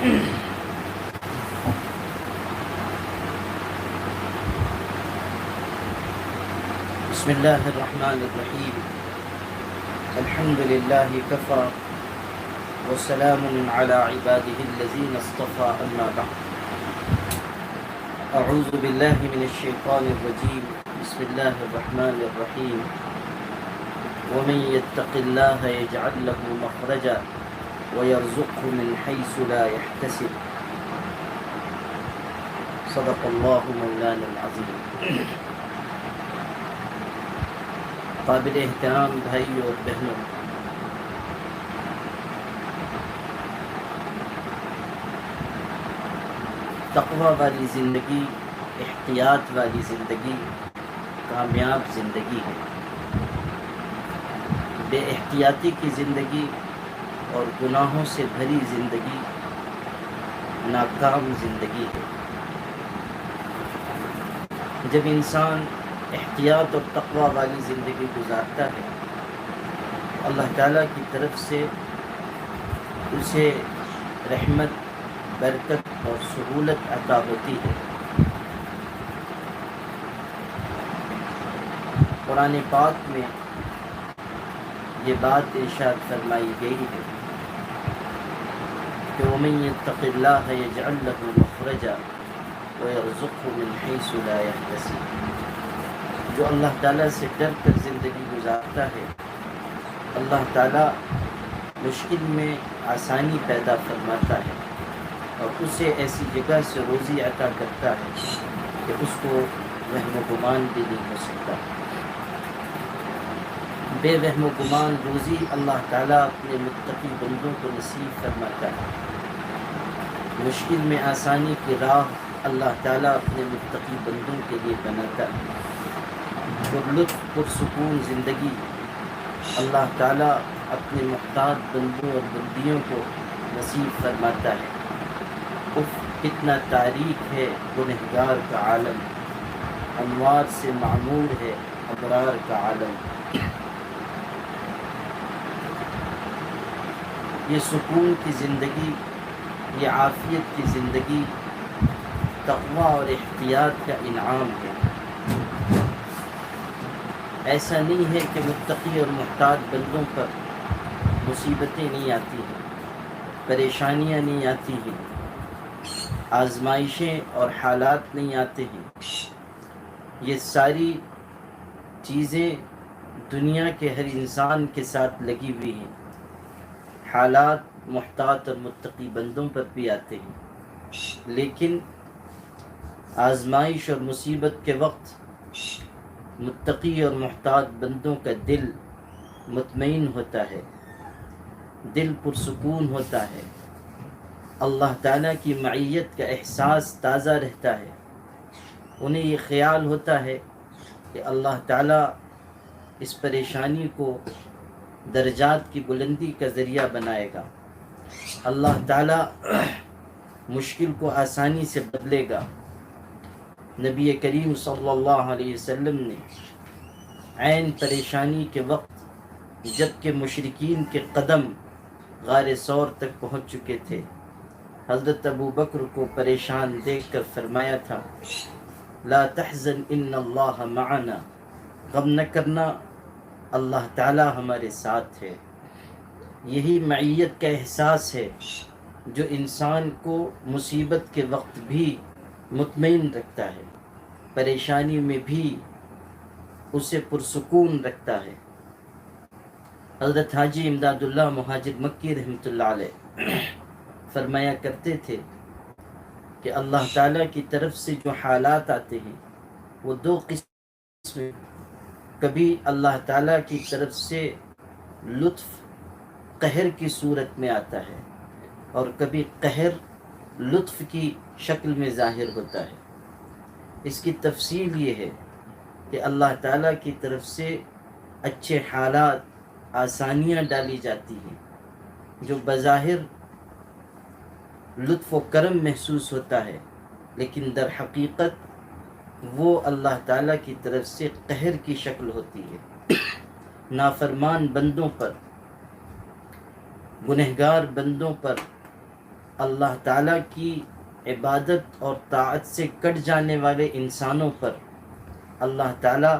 بسم اللہ الرحمن الرحیم الحمد للہ کفا وسلام علی عباده الذین اصطفى اما بعد اعوذ باللہ من الشیطان الرجیم بسم اللہ الرحمن الرحیم ومن يتق الله يجعل له مخرجا ويرزقه من حيث لا يحتسب صدق اللہ مولانا العظیم۔ قابل احترام بھائی اور بہنوں، تقوی والی زندگی، احتیاط والی زندگی کامیاب زندگی ہے۔ بے احتیاطی کی زندگی اور گناہوں سے بھری زندگی ناکام زندگی ہے۔ جب انسان احتیاط اور تقوی والی زندگی گزارتا ہے، اللہ تعالیٰ کی طرف سے اسے رحمت، برکت اور سہولت عطا ہوتی ہے۔ قرآن پاک میں یہ بات ارشاد فرمائی گئی ہے کہ وَمَن يَتَّقِ اللَّهَ يَجْعَلْ لَهُ مَخْرَجًا وَيَرْزُقْهُ مِنْ حَيْثُ لَا يَحْتَسِبُ۔ جو اللہ تعالیٰ سے ڈر کر زندگی گزارتا ہے، اللہ تعالیٰ مشکل میں آسانی پیدا فرماتا ہے اور اسے ایسی جگہ سے روزی عطا کرتا ہے کہ اس کو وہم و گمان بھی نہیں ہو سکتا۔ بے وہم و گمان روزی اللہ تعالیٰ اپنے متقی بندوں کو نصیب فرماتا ہے۔ مشکل میں آسانی کی راہ اللہ تعالیٰ اپنے متقی بندوں کے لیے بناتا ہے۔ لطف پرسکون زندگی اللہ تعالیٰ اپنے محتاج بندوں اور بندیوں کو نصیب فرماتا ہے۔ اف کتنا تاریک ہے گنہگار کا عالم، انوار سے معمور ہے ابرار کا عالم۔ یہ سکون کی زندگی، یہ عافیت کی زندگی تقوی اور احتیاط کا انعام ہے۔ ایسا نہیں ہے کہ متقی اور محتاج بندوں پر مصیبتیں نہیں آتی ہیں، پریشانیاں نہیں آتی ہیں، آزمائشیں اور حالات نہیں آتے ہیں۔ یہ ساری چیزیں دنیا کے ہر انسان کے ساتھ لگی ہوئی ہیں۔ حالات محتاط اور متقی بندوں پر بھی آتے ہیں، لیکن آزمائش اور مصیبت کے وقت متقی اور محتاط بندوں کا دل مطمئن ہوتا ہے، دل پرسکون ہوتا ہے، اللہ تعالیٰ کی معیت کا احساس تازہ رہتا ہے۔ انہیں یہ خیال ہوتا ہے کہ اللہ تعالیٰ اس پریشانی کو درجات کی بلندی کا ذریعہ بنائے گا، اللہ تعالیٰ مشکل کو آسانی سے بدلے گا۔ نبی کریم صلی اللہ علیہ وسلم نے عین پریشانی کے وقت، جب کہ مشرکین کے قدم غار ثور تک پہنچ چکے تھے، حضرت ابو بکر کو پریشان دیکھ کر فرمایا تھا لا تحزن ان اللہ معنا، غم نہ کرنا، اللہ تعالی ہمارے ساتھ ہے۔ یہی معیت کا احساس ہے جو انسان کو مصیبت کے وقت بھی مطمئن رکھتا ہے، پریشانی میں بھی اسے پرسکون رکھتا ہے۔ حضرت حاجی امداد اللہ مہاجر مکی رحمۃ اللہ علیہ فرمایا کرتے تھے کہ اللہ تعالیٰ کی طرف سے جو حالات آتے ہیں وہ دو قسم، کبھی اللہ تعالیٰ کی طرف سے لطف قہر کی صورت میں آتا ہے اور کبھی قہر لطف کی شکل میں ظاہر ہوتا ہے۔ اس کی تفصیل یہ ہے کہ اللہ تعالیٰ کی طرف سے اچھے حالات، آسانیاں ڈالی جاتی ہیں جو بظاہر لطف و کرم محسوس ہوتا ہے، لیکن در حقیقت وہ اللہ تعالیٰ کی طرف سے قہر کی شکل ہوتی ہے۔ نافرمان بندوں پر، گنہگار بندوں پر اللہ تعالیٰ کی عبادت اور طاعت سے کٹ جانے والے انسانوں پر اللہ تعالیٰ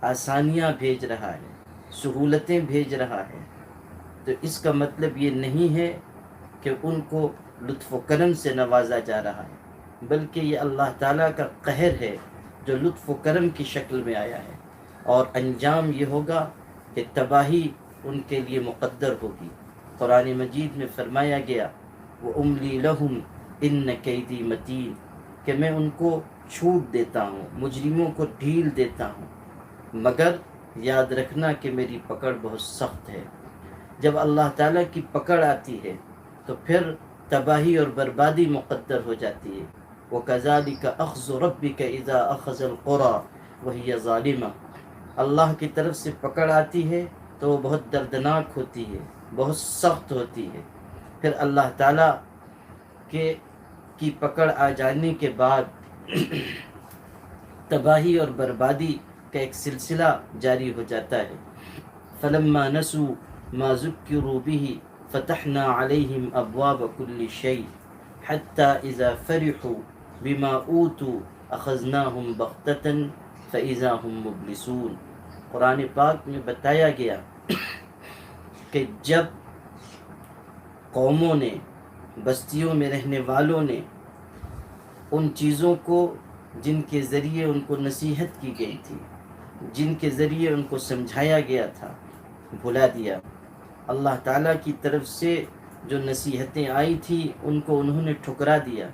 آسانیاں بھیج رہا ہے، سہولتیں بھیج رہا ہے، تو اس کا مطلب یہ نہیں ہے کہ ان کو لطف و کرم سے نوازا جا رہا ہے، بلکہ یہ اللہ تعالیٰ کا قہر ہے جو لطف و کرم کی شکل میں آیا ہے، اور انجام یہ ہوگا کہ تباہی ان کے لیے مقدر ہوگی۔ قرآن مجید میں فرمایا گیا وَأُمْلِي لَهُمْ إِنَّ كَيْدِي مَتِينٌ، کہ میں ان کو چھوٹ دیتا ہوں، مجرموں کو ڈھیل دیتا ہوں، مگر یاد رکھنا کہ میری پکڑ بہت سخت ہے۔ جب اللہ تعالیٰ کی پکڑ آتی ہے تو پھر تباہی اور بربادی مقدر ہو جاتی ہے۔ وَكَذَلِكَ أَخْذُ رَبِّكَ إِذَا أَخَذَ الْقُرَىٰ وَهِيَ ظَالِمَةٌ، اللہ کی طرف سے پکڑ آتی ہے تو وہ بہت دردناک ہوتی ہے، بہت سخت ہوتی ہے۔ پھر اللہ تعالیٰ کی پکڑ آ جانے کے بعد تباہی اور بربادی کا ایک سلسلہ جاری ہو جاتا ہے۔ فَلَمَّا نَسُوا مَا ذُكِّرُوا بِهِ فَتَحْنَا عَلَيْهِمْ أَبْوَابَ كُلِّ شَيْءٍ حَتَّى إِذَا فَرِحُوا بِمَا أُوتُوا أَخَذْنَاهُمْ بَغْتَةً فَإِذَا هُمْ مُبْلِسُونَ۔ قرآن پاک میں بتایا گیا کہ جب قوموں نے، بستیوں میں رہنے والوں نے ان چیزوں کو جن کے ذریعے ان کو نصیحت کی گئی تھی، جن کے ذریعے ان کو سمجھایا گیا تھا، بھلا دیا، اللہ تعالیٰ کی طرف سے جو نصیحتیں آئی تھی ان کو انہوں نے ٹھکرا دیا،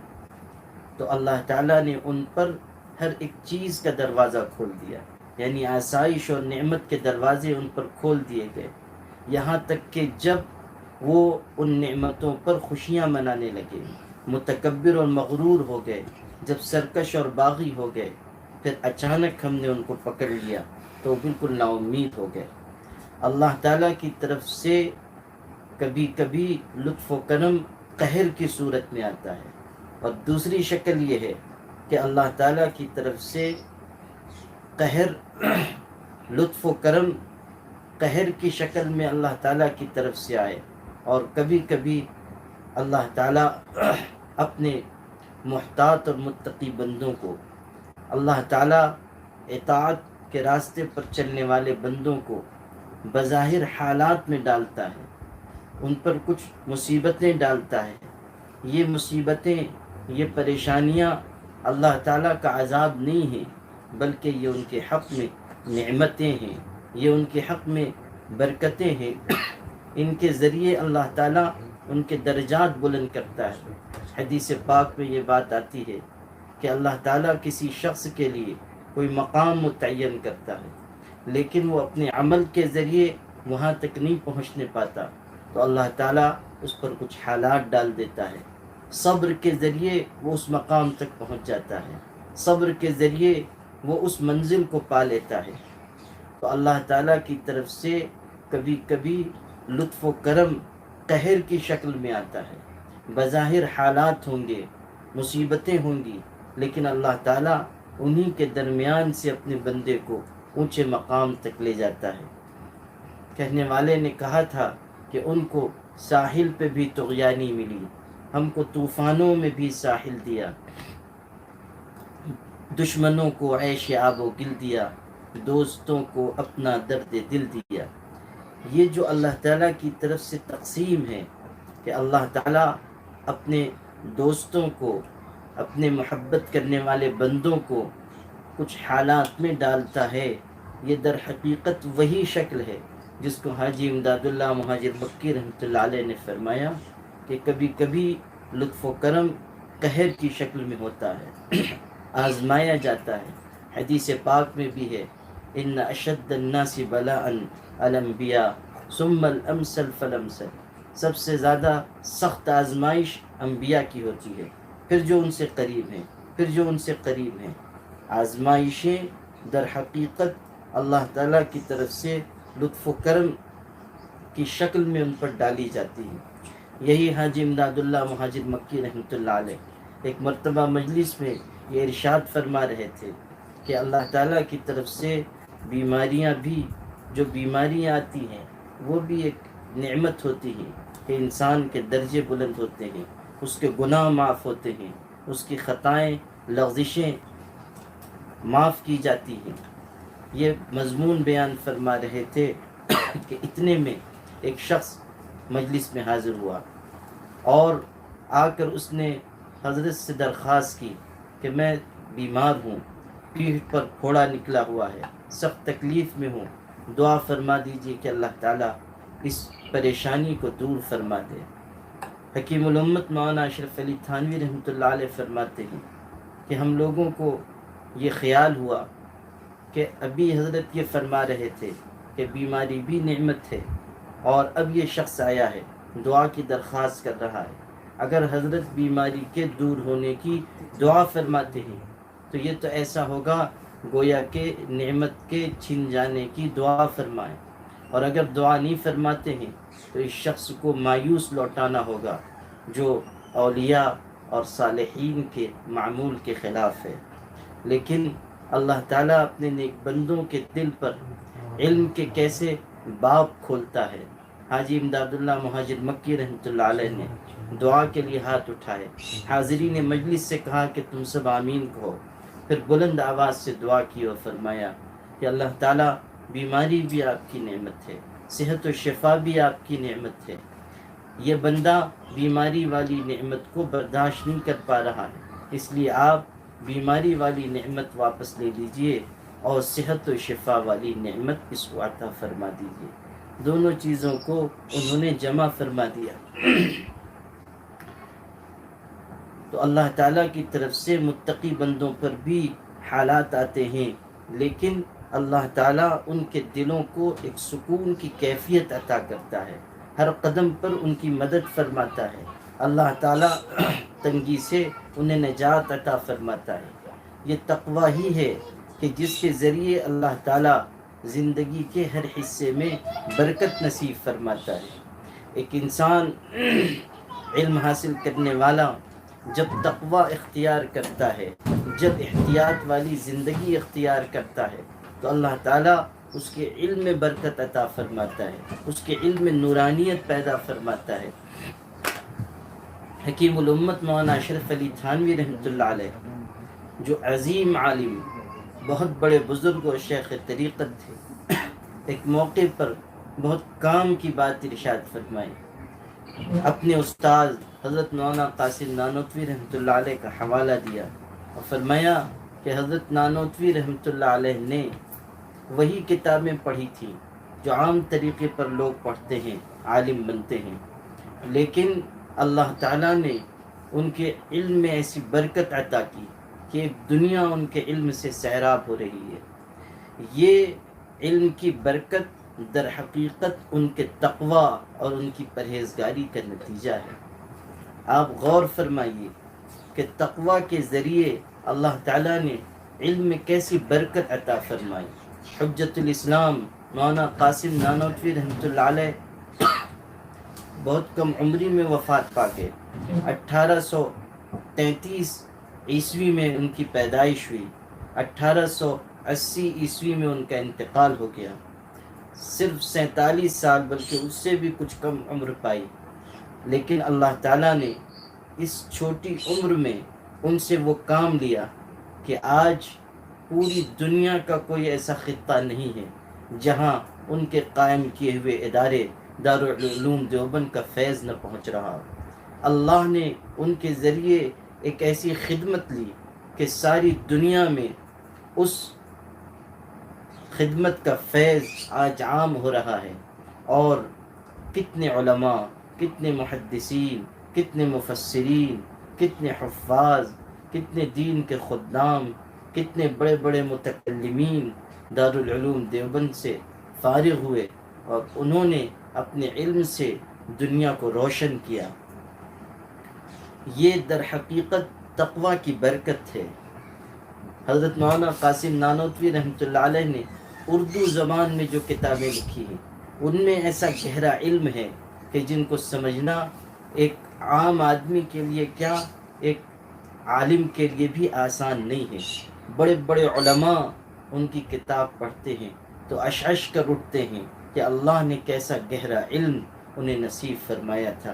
تو اللہ تعالیٰ نے ان پر ہر ایک چیز کا دروازہ کھول دیا، یعنی آسائش اور نعمت کے دروازے ان پر کھول دیے گئے، یہاں تک کہ جب وہ ان نعمتوں پر خوشیاں منانے لگے، متکبر اور مغرور ہو گئے، جب سرکش اور باغی ہو گئے، پھر اچانک ہم نے ان کو پکڑ لیا تو بالکل نا امید ہو گئے۔ اللہ تعالیٰ کی طرف سے کبھی کبھی لطف و کرم قہر کی صورت میں آتا ہے، اور دوسری شکل یہ ہے کہ اللہ تعالیٰ کی طرف سے قہر لطف و کرم قہر کی شکل میں اللہ تعالیٰ کی طرف سے آئے، اور کبھی کبھی اللہ تعالیٰ اپنے محتاط اور متقی بندوں کو، اللہ تعالیٰ اطاعت کے راستے پر چلنے والے بندوں کو بظاہر حالات میں ڈالتا ہے، ان پر کچھ مصیبتیں ڈالتا ہے۔ یہ مصیبتیں، یہ پریشانیاں اللہ تعالیٰ کا عذاب نہیں ہیں، بلکہ یہ ان کے حق میں نعمتیں ہیں، یہ ان کے حق میں برکتیں ہیں، ان کے ذریعے اللہ تعالیٰ ان کے درجات بلند کرتا ہے۔ حدیث پاک میں یہ بات آتی ہے کہ اللہ تعالیٰ کسی شخص کے لیے کوئی مقام متعین کرتا ہے، لیکن وہ اپنے عمل کے ذریعے وہاں تک نہیں پہنچنے پاتا، تو اللہ تعالیٰ اس پر کچھ حالات ڈال دیتا ہے، صبر کے ذریعے وہ اس مقام تک پہنچ جاتا ہے، صبر کے ذریعے وہ اس منزل کو پا لیتا ہے۔ تو اللہ تعالیٰ کی طرف سے کبھی کبھی لطف و کرم قہر کی شکل میں آتا ہے، بظاہر حالات ہوں گے، مصیبتیں ہوں گی، لیکن اللہ تعالیٰ انہی کے درمیان سے اپنے بندے کو اونچے مقام تک لے جاتا ہے۔ کہنے والے نے کہا تھا کہ ان کو ساحل پہ بھی طغیانی ملی، ہم کو طوفانوں میں بھی ساحل دیا، دشمنوں کو عیش آب و گل دیا، دوستوں کو اپنا درد دل دیا۔ یہ جو اللہ تعالیٰ کی طرف سے تقسیم ہے کہ اللہ تعالیٰ اپنے دوستوں کو، اپنے محبت کرنے والے بندوں کو کچھ حالات میں ڈالتا ہے، یہ در حقیقت وہی شکل ہے جس کو حاجی امداد اللہ مہاجر مکی رحمۃ اللہ علیہ نے فرمایا کہ کبھی کبھی لطف و کرم قہر کی شکل میں ہوتا ہے، آزمایا جاتا ہے۔ حدیث پاک میں بھی ہے ان اشد الناس بلاء الانبیاء ثم الامثل فالامثل، سب سے زیادہ سخت آزمائش انبیاء کی ہوتی ہے، پھر جو ان سے قریب ہیں، پھر جو ان سے قریب ہیں۔ آزمائشیں در حقیقت اللہ تعالیٰ کی طرف سے لطف و کرم کی شکل میں ان پر ڈالی جاتی ہیں۔ یہی حاجی امداد اللہ مہاجر مکی رحمۃ اللہ علیہ ایک مرتبہ مجلس میں یہ ارشاد فرما رہے تھے کہ اللہ تعالیٰ کی طرف سے بیماریاں بھی، جو بیماریاں آتی ہیں وہ بھی ایک نعمت ہوتی ہے کہ انسان کے درجے بلند ہوتے ہیں، اس کے گناہ معاف ہوتے ہیں، اس کی خطائیں لغزشیں معاف کی جاتی ہیں۔ یہ مضمون بیان فرما رہے تھے کہ اتنے میں ایک شخص مجلس میں حاضر ہوا اور آ کر اس نے حضرت سے درخواست کی کہ میں بیمار ہوں، پیٹھ پر پھوڑا نکلا ہوا ہے، سخت تکلیف میں ہوں، دعا فرما دیجیے کہ اللہ تعالیٰ اس پریشانی کو دور فرما دے۔ حکیم الامت مولانا اشرف علی تھانوی رحمۃ اللہ علیہ فرماتے ہیں کہ ہم لوگوں کو یہ خیال ہوا کہ ابھی حضرت یہ فرما رہے تھے کہ بیماری بھی نعمت ہے، اور اب یہ شخص آیا ہے دعا کی درخواست کر رہا ہے۔ اگر حضرت بیماری کے دور ہونے کی دعا فرماتے ہیں تو یہ تو ایسا ہوگا گویا کہ نعمت کے چھن جانے کی دعا فرمائیں، اور اگر دعا نہیں فرماتے ہیں تو اس شخص کو مایوس لوٹانا ہوگا، جو اولیاء اور صالحین کے معمول کے خلاف ہے۔ لیکن اللہ تعالیٰ اپنے نیک بندوں کے دل پر علم کے کیسے باب کھولتا ہے۔ حاجی امداد اللہ مہاجر مکی رحمۃ اللہ علیہ نے دعا کے لیے ہاتھ اٹھائے، حاضرین مجلس سے کہا کہ تم سب آمین کہو، پھر بلند آواز سے دعا کی اور فرمایا کہ اللہ تعالیٰ بیماری بھی آپ کی نعمت ہے، صحت و شفا بھی آپ کی نعمت ہے، یہ بندہ بیماری والی نعمت کو برداشت نہیں کر پا رہا ہے، اس لیے آپ بیماری والی نعمت واپس لے لیجئے اور صحت و شفا والی نعمت اس کو عطا فرما دیجئے۔ دونوں چیزوں کو انہوں نے جمع فرما دیا۔ تو اللہ تعالیٰ کی طرف سے متقی بندوں پر بھی حالات آتے ہیں، لیکن اللہ تعالیٰ ان کے دلوں کو ایک سکون کی کیفیت عطا کرتا ہے، ہر قدم پر ان کی مدد فرماتا ہے، اللہ تعالیٰ تنگی سے انہیں نجات عطا فرماتا ہے۔ یہ تقوی ہی ہے کہ جس کے ذریعے اللہ تعالیٰ زندگی کے ہر حصے میں برکت نصیب فرماتا ہے۔ ایک انسان علم حاصل کرنے والا جب تقوی اختیار کرتا ہے، جب احتیاط والی زندگی اختیار کرتا ہے، تو اللہ تعالیٰ اس کے علم میں برکت عطا فرماتا ہے، اس کے علم میں نورانیت پیدا فرماتا ہے۔ حکیم الامت مولانا اشرف علی تھانوی رحمۃ اللہ علیہ جو عظیم عالم، بہت بڑے بزرگ اور شیخ طریقت تھے، ایک موقع پر بہت کام کی بات ارشاد فرمائی، اپنے استاد حضرت مولانا قاسم نانوتوی رحمۃ اللہ علیہ کا حوالہ دیا اور فرمایا کہ حضرت نانوتوی رحمۃ اللہ علیہ نے وہی کتابیں پڑھی تھیں جو عام طریقے پر لوگ پڑھتے ہیں، عالم بنتے ہیں، لیکن اللہ تعالیٰ نے ان کے علم میں ایسی برکت عطا کی کہ ایک دنیا ان کے علم سے سیراب ہو رہی ہے۔ یہ علم کی برکت در حقیقت ان کے تقوی اور ان کی پرہیزگاری کا نتیجہ ہے۔ آپ غور فرمائیے کہ تقوی کے ذریعے اللہ تعالیٰ نے علم میں کیسی برکت عطا فرمائی۔ حجت الاسلام مولانا قاسم نانوتوی رحمۃ اللہ علیہ بہت کم عمری میں وفات پا گئے۔ 1833 عیسوی میں ان کی پیدائش ہوئی، 1880 عیسوی میں ان کا انتقال ہو گیا۔ صرف 47 سال بلکہ اس سے بھی کچھ کم عمر پائی، لیکن اللہ تعالیٰ نے اس چھوٹی عمر میں ان سے وہ کام لیا کہ آج پوری دنیا کا کوئی ایسا خطہ نہیں ہے جہاں ان کے قائم کیے ہوئے ادارے دارالعلوم دیوبند کا فیض نہ پہنچ رہا۔ اللہ نے ان کے ذریعے ایک ایسی خدمت لی کہ ساری دنیا میں اس خدمت کا فیض آج عام ہو رہا ہے، اور کتنے علماء، کتنے محدثین، کتنے مفسرین، کتنے حفاظ، کتنے دین کے خدام، کتنے بڑے بڑے متکلمین دارالعلوم دیوبند سے فارغ ہوئے اور انہوں نے اپنے علم سے دنیا کو روشن کیا۔ یہ در حقیقت تقوی کی برکت ہے۔ حضرت مولانا قاسم نانوتوی رحمۃ اللہ علیہ نے اردو زبان میں جو کتابیں لکھی ہیں ان میں ایسا گہرا علم ہے کہ جن کو سمجھنا ایک عام آدمی کے لیے کیا، ایک عالم کے لیے بھی آسان نہیں ہے۔ بڑے بڑے علماء ان کی کتاب پڑھتے ہیں تو اشعش کر اٹھتے ہیں کہ اللہ نے کیسا گہرا علم انہیں نصیب فرمایا تھا۔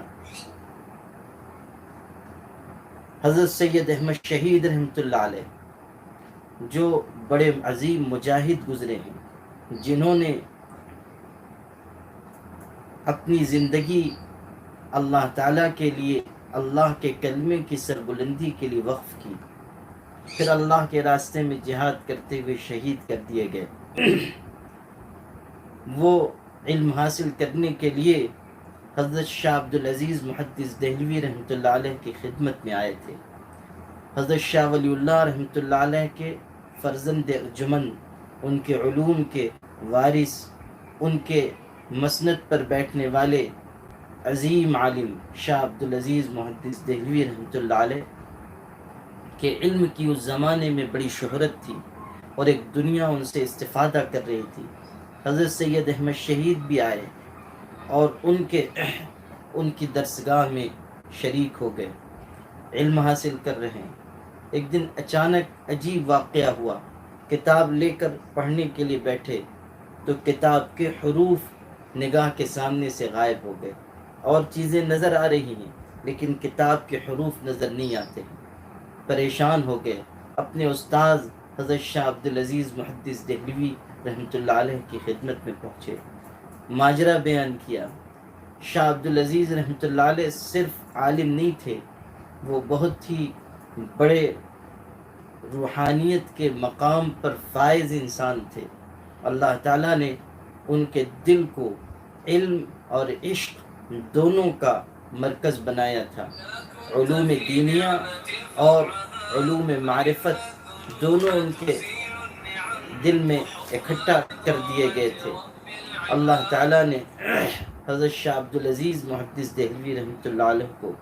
حضرت سید احمد شہید رحمۃ اللہ علیہ جو بڑے عظیم مجاہد گزرے ہیں، جنہوں نے اپنی زندگی اللہ تعالیٰ کے لیے، اللہ کے کلمے کی سربلندی کے لیے وقف کی، پھر اللہ کے راستے میں جہاد کرتے ہوئے شہید کر دیے گئے۔ وہ علم حاصل کرنے کے لیے حضرت شاہ عبدالعزیز محدث دہلوی رحمۃ اللہ علیہ کی خدمت میں آئے تھے۔ حضرت شاہ ولی اللہ رحمۃ اللہ علیہ کے فرزند ارجمند، ان کے علوم کے وارث، ان کے مسند پر بیٹھنے والے عظیم عالم شاہ عبدالعزیز محدث دہلوی رحمۃ اللہ علیہ کے علم کی اس زمانے میں بڑی شہرت تھی اور ایک دنیا ان سے استفادہ کر رہی تھی۔ حضرت سید احمد شہید بھی آئے اور ان کی درسگاہ میں شریک ہو گئے، علم حاصل کر رہے ہیں۔ ایک دن اچانک عجیب واقعہ ہوا، کتاب لے کر پڑھنے کے لیے بیٹھے تو کتاب کے حروف نگاہ کے سامنے سے غائب ہو گئے، اور چیزیں نظر آ رہی ہیں لیکن کتاب کے حروف نظر نہیں آتے ہیں۔ پریشان ہو گئے، اپنے استاذ حضرت شاہ عبدالعزیز محدث دہلوی رحمۃ اللہ علیہ کی خدمت میں پہنچے، ماجرا بیان کیا۔ شاہ عبدالعزیز رحمۃ اللہ علیہ صرف عالم نہیں تھے، وہ بہت ہی بڑے روحانیت کے مقام پر فائز انسان تھے۔ اللہ تعالیٰ نے ان کے دل کو علم اور عشق دونوں کا مرکز بنایا تھا۔ علوم دینیہ اور علوم معرفت دونوں ان کے دل میں اکٹھا کر دیے گئے تھے۔ اللہ تعالیٰ نے حضرت شاہ عبدالعزیز محدث دہلوی رحمۃ اللہ علیہ کو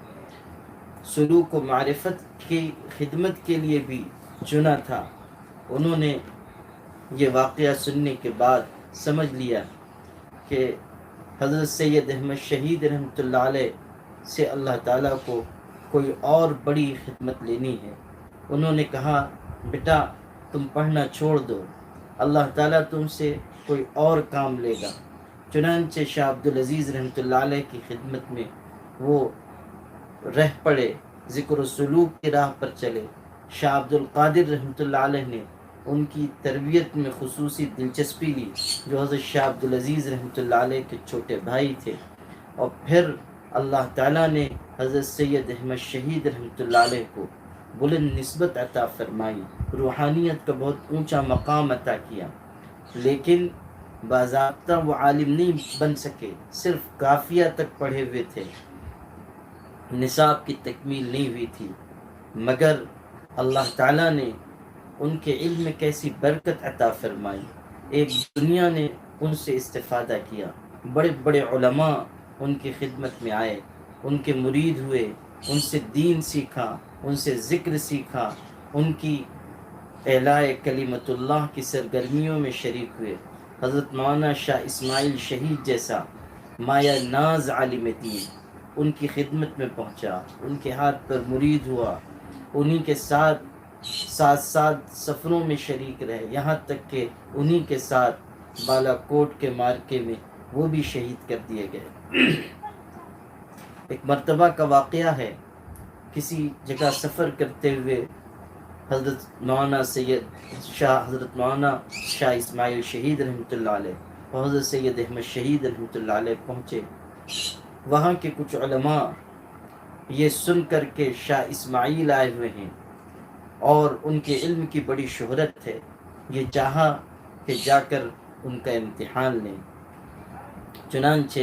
سلوک و معرفت کی خدمت کے لیے بھی چنا تھا۔ انہوں نے یہ واقعہ سننے کے بعد سمجھ لیا کہ حضرت سید احمد شہید رحمۃ اللہ علیہ سے اللہ تعالیٰ کو کوئی اور بڑی خدمت لینی ہے۔ انہوں نے کہا، بیٹا تم پڑھنا چھوڑ دو، اللہ تعالیٰ تم سے کوئی اور کام لے گا۔ چنانچہ شاہ عبدالعزیز رحمۃ اللہ علیہ کی خدمت میں وہ رہ پڑے، ذکر و سلوک کی راہ پر چلے۔ شاہ عبد القادر رحمۃ اللہ علیہ نے ان کی تربیت میں خصوصی دلچسپی لی، جو حضرت شاہ عبدالعزیز رحمۃ اللہ علیہ کے چھوٹے بھائی تھے، اور پھر اللہ تعالیٰ نے حضرت سید احمد شہید رحمۃ اللہ علیہ کو بلند نسبت عطا فرمائی، روحانیت کا بہت اونچا مقام عطا کیا، لیکن باضابطہ وہ عالم نہیں بن سکے، صرف کافیہ تک پڑھے ہوئے تھے، نصاب کی تکمیل نہیں ہوئی تھی، مگر اللہ تعالیٰ نے ان کے علم میں کیسی برکت عطا فرمائی۔ ایک دنیا نے ان سے استفادہ کیا، بڑے بڑے علماء ان کی خدمت میں آئے، ان کے مرید ہوئے، ان سے دین سیکھا، ان سے ذکر سیکھا، ان کی اعلاء کلمت اللہ کی سرگرمیوں میں شریک ہوئے۔ حضرت مولانا شاہ اسماعیل شہید جیسا مایا ناز عالم دین ان کی خدمت میں پہنچا، ان کے ہاتھ پر مرید ہوا، انہی کے ساتھ ساتھ سفروں میں شریک رہے، یہاں تک کہ انہی کے ساتھ بالا کوٹ کے مارکے میں وہ بھی شہید کر دیے گئے۔ ایک مرتبہ کا واقعہ ہے، کسی جگہ سفر کرتے ہوئے حضرت مولانا حضرت مولانا شاہ اسماعیل شہید رحمۃ اللہ علیہ اور حضرت سید احمد شہید رحمۃ اللہ علیہ پہنچے۔ وہاں کے کچھ علماء یہ سن کر کے شاہ اسماعیل آئے ہوئے ہیں اور ان کے علم کی بڑی شہرت ہے، یہ چاہا کہ جا کر ان کا امتحان لیں۔ چنانچہ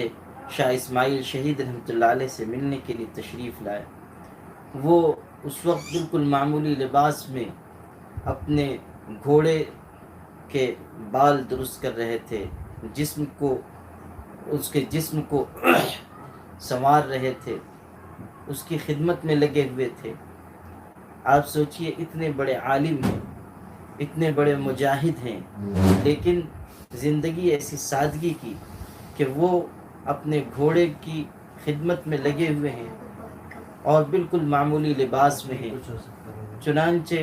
شاہ اسماعیل شہید رحمۃ اللہ علیہ سے ملنے کے لیے تشریف لائے۔ وہ اس وقت بالکل معمولی لباس میں اپنے گھوڑے کے بال درست کر رہے تھے، اس کے جسم کو سنوار رہے تھے، اس کی خدمت میں لگے ہوئے تھے۔ آپ سوچئے اتنے بڑے عالم ہیں، اتنے بڑے مجاہد ہیں، لیکن زندگی ایسی سادگی کی کہ وہ اپنے گھوڑے کی خدمت میں لگے ہوئے ہیں اور بالکل معمولی لباس میں ہیں۔ چنانچہ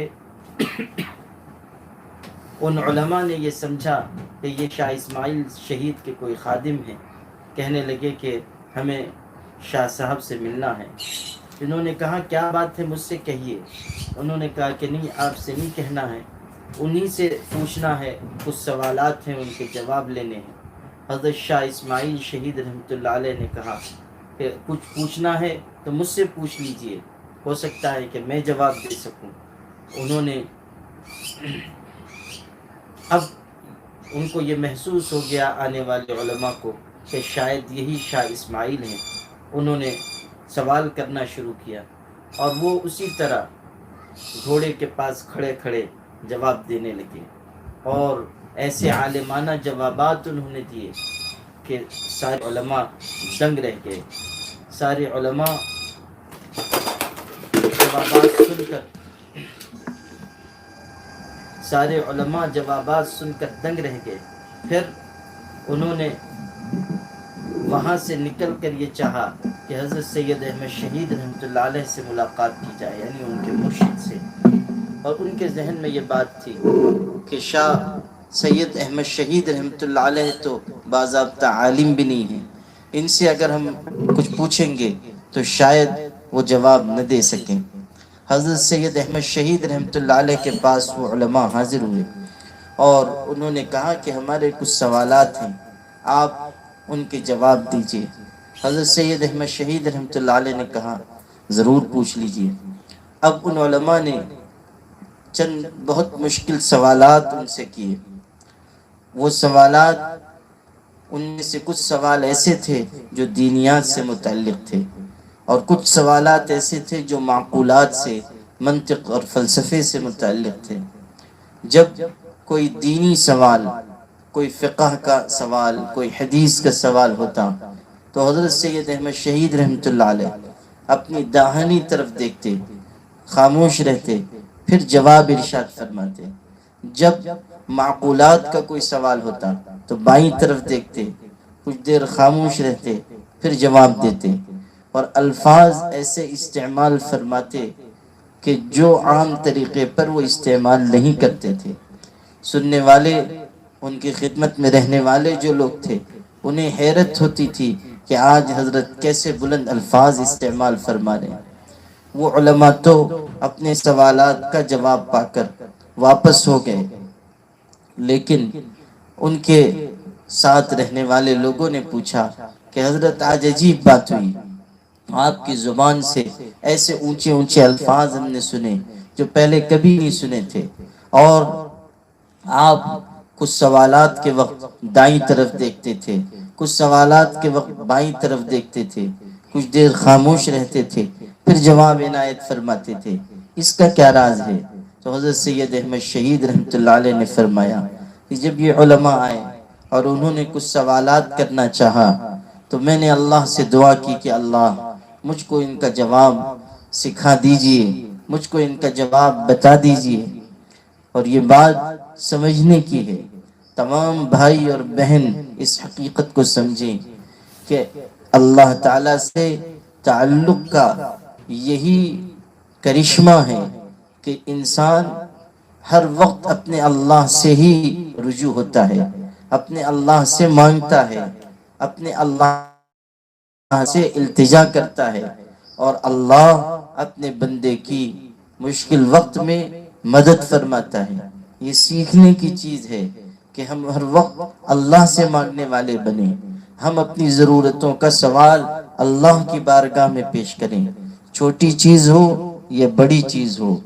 ان علماء نے یہ سمجھا کہ یہ شاہ اسماعیل شہید کے کوئی خادم ہیں، کہنے لگے کہ ہمیں شاہ صاحب سے ملنا ہے۔ انہوں نے کہا کیا بات ہے، مجھ سے کہیے۔ انہوں نے کہا کہ نہیں، آپ سے نہیں کہنا ہے، انہی سے پوچھنا ہے، کچھ سوالات ہیں ان کے جواب لینے ہیں۔ حضرت شاہ اسماعیل شہید رحمۃ اللہ علیہ نے کہا کہ کچھ پوچھنا ہے تو مجھ سے پوچھ لیجئے، ہو سکتا ہے کہ میں جواب دے سکوں۔ انہوں نے اب ان کو یہ محسوس ہو گیا آنے والے علماء کو کہ شاید یہی شاہ اسماعیل ہیں۔ انہوں نے سوال کرنا شروع کیا اور وہ اسی طرح گھوڑے کے پاس کھڑے کھڑے جواب دینے لگے، اور ایسے عالمانہ جوابات انہوں نے دیے کہ سارے علماء دنگ رہ گئے۔ سارے علماء جوابات سن کر دنگ رہ گئے۔ پھر انہوں نے وہاں سے نکل کر یہ چاہا کہ حضرت سید احمد شہید رحمۃ اللہ علیہ سے ملاقات کی جائے، یعنی ان کے مرشد سے۔ اور ان کے ذہن میں یہ بات تھی کہ شاہ سید احمد شہید رحمۃ اللہ علیہ تو باضابطہ عالم بھی نہیں ہیں، ان سے اگر ہم کچھ پوچھیں گے تو شاید وہ جواب نہ دے سکیں۔ حضرت سید احمد شہید رحمۃ اللہ علیہ کے پاس وہ علماء حاضر ہوئے اور انہوں نے کہا کہ ہمارے کچھ سوالات ہیں، آپ ان کے جواب دیجئے۔ حضرت سید احمد شہید رحمۃ اللہ علیہ نے کہا ضرور پوچھ لیجئے۔ اب ان علماء نے چند بہت مشکل سوالات ان سے کیے۔ وہ سوالات، ان میں سے کچھ سوال ایسے تھے جو دینیات سے متعلق تھے، اور کچھ سوالات ایسے تھے جو معقولات سے، منطق اور فلسفے سے متعلق تھے۔ جب کوئی دینی سوال، کوئی فقہ کا سوال، کوئی حدیث کا سوال ہوتا تو حضرت سید احمد شہید رحمۃ اللہ علیہ اپنی داہنی طرف دیکھتے، خاموش رہتے، پھر جواب ارشاد فرماتے۔ جب معقولات کا کوئی سوال ہوتا تو بائیں طرف دیکھتے، کچھ دیر خاموش رہتے، پھر جواب دیتے، اور الفاظ ایسے استعمال فرماتے کہ جو عام طریقے پر وہ استعمال نہیں کرتے تھے۔ سننے والے، ان کی خدمت میں رہنے والے جو لوگ تھے، انہیں حیرت ہوتی تھی کہ آج حضرت کیسے بلند الفاظ استعمال فرما رہے ہیں۔ وہ علماء تو اپنے سوالات کا جواب پا کر واپس ہو گئے، لیکن ان کے ساتھ رہنے والے لوگوں نے پوچھا کہ حضرت آج عجیب بات ہوئی، آپ کی زبان سے ایسے اونچے اونچے الفاظ ہم نے سنے جو پہلے کبھی نہیں سنے تھے، اور آپ کچھ سوالات کے وقت دائیں طرف دیکھتے تھے، کچھ سوالات کے وقت بائیں طرف دیکھتے تھے، کچھ دیر خاموش رہتے تھے، پھر جواب عنایت فرماتے تھے، اس کا کیا راز ہے؟ تو حضرت سید احمد شہید رحمۃ اللہ علیہ نے فرمایا کہ جب یہ علماء آئے اور انہوں نے کچھ سوالات کرنا چاہا تو میں نے اللہ سے دعا کی کہ اللہ مجھ کو ان کا جواب سکھا دیجئے، مجھ کو ان کا جواب بتا دیجئے۔ اور یہ بات سمجھنے کی ہے، تمام بھائی اور بہن اس حقیقت کو سمجھیں کہ اللہ تعالیٰ سے تعلق کا یہی کرشمہ ہے کہ انسان ہر وقت اپنے اللہ سے ہی رجوع ہوتا ہے، اپنے اللہ سے مانگتا ہے، اپنے اللہ سے التجا کرتا ہے، اور اللہ اپنے بندے کی مشکل وقت میں مدد فرماتا ہے۔ یہ سیکھنے کی چیز ہے کہ ہم ہر وقت اللہ سے مانگنے والے بنیں، ہم اپنی ضرورتوں کا سوال اللہ کی بارگاہ میں پیش کریں، چھوٹی چیز ہو یا بڑی چیز ہو،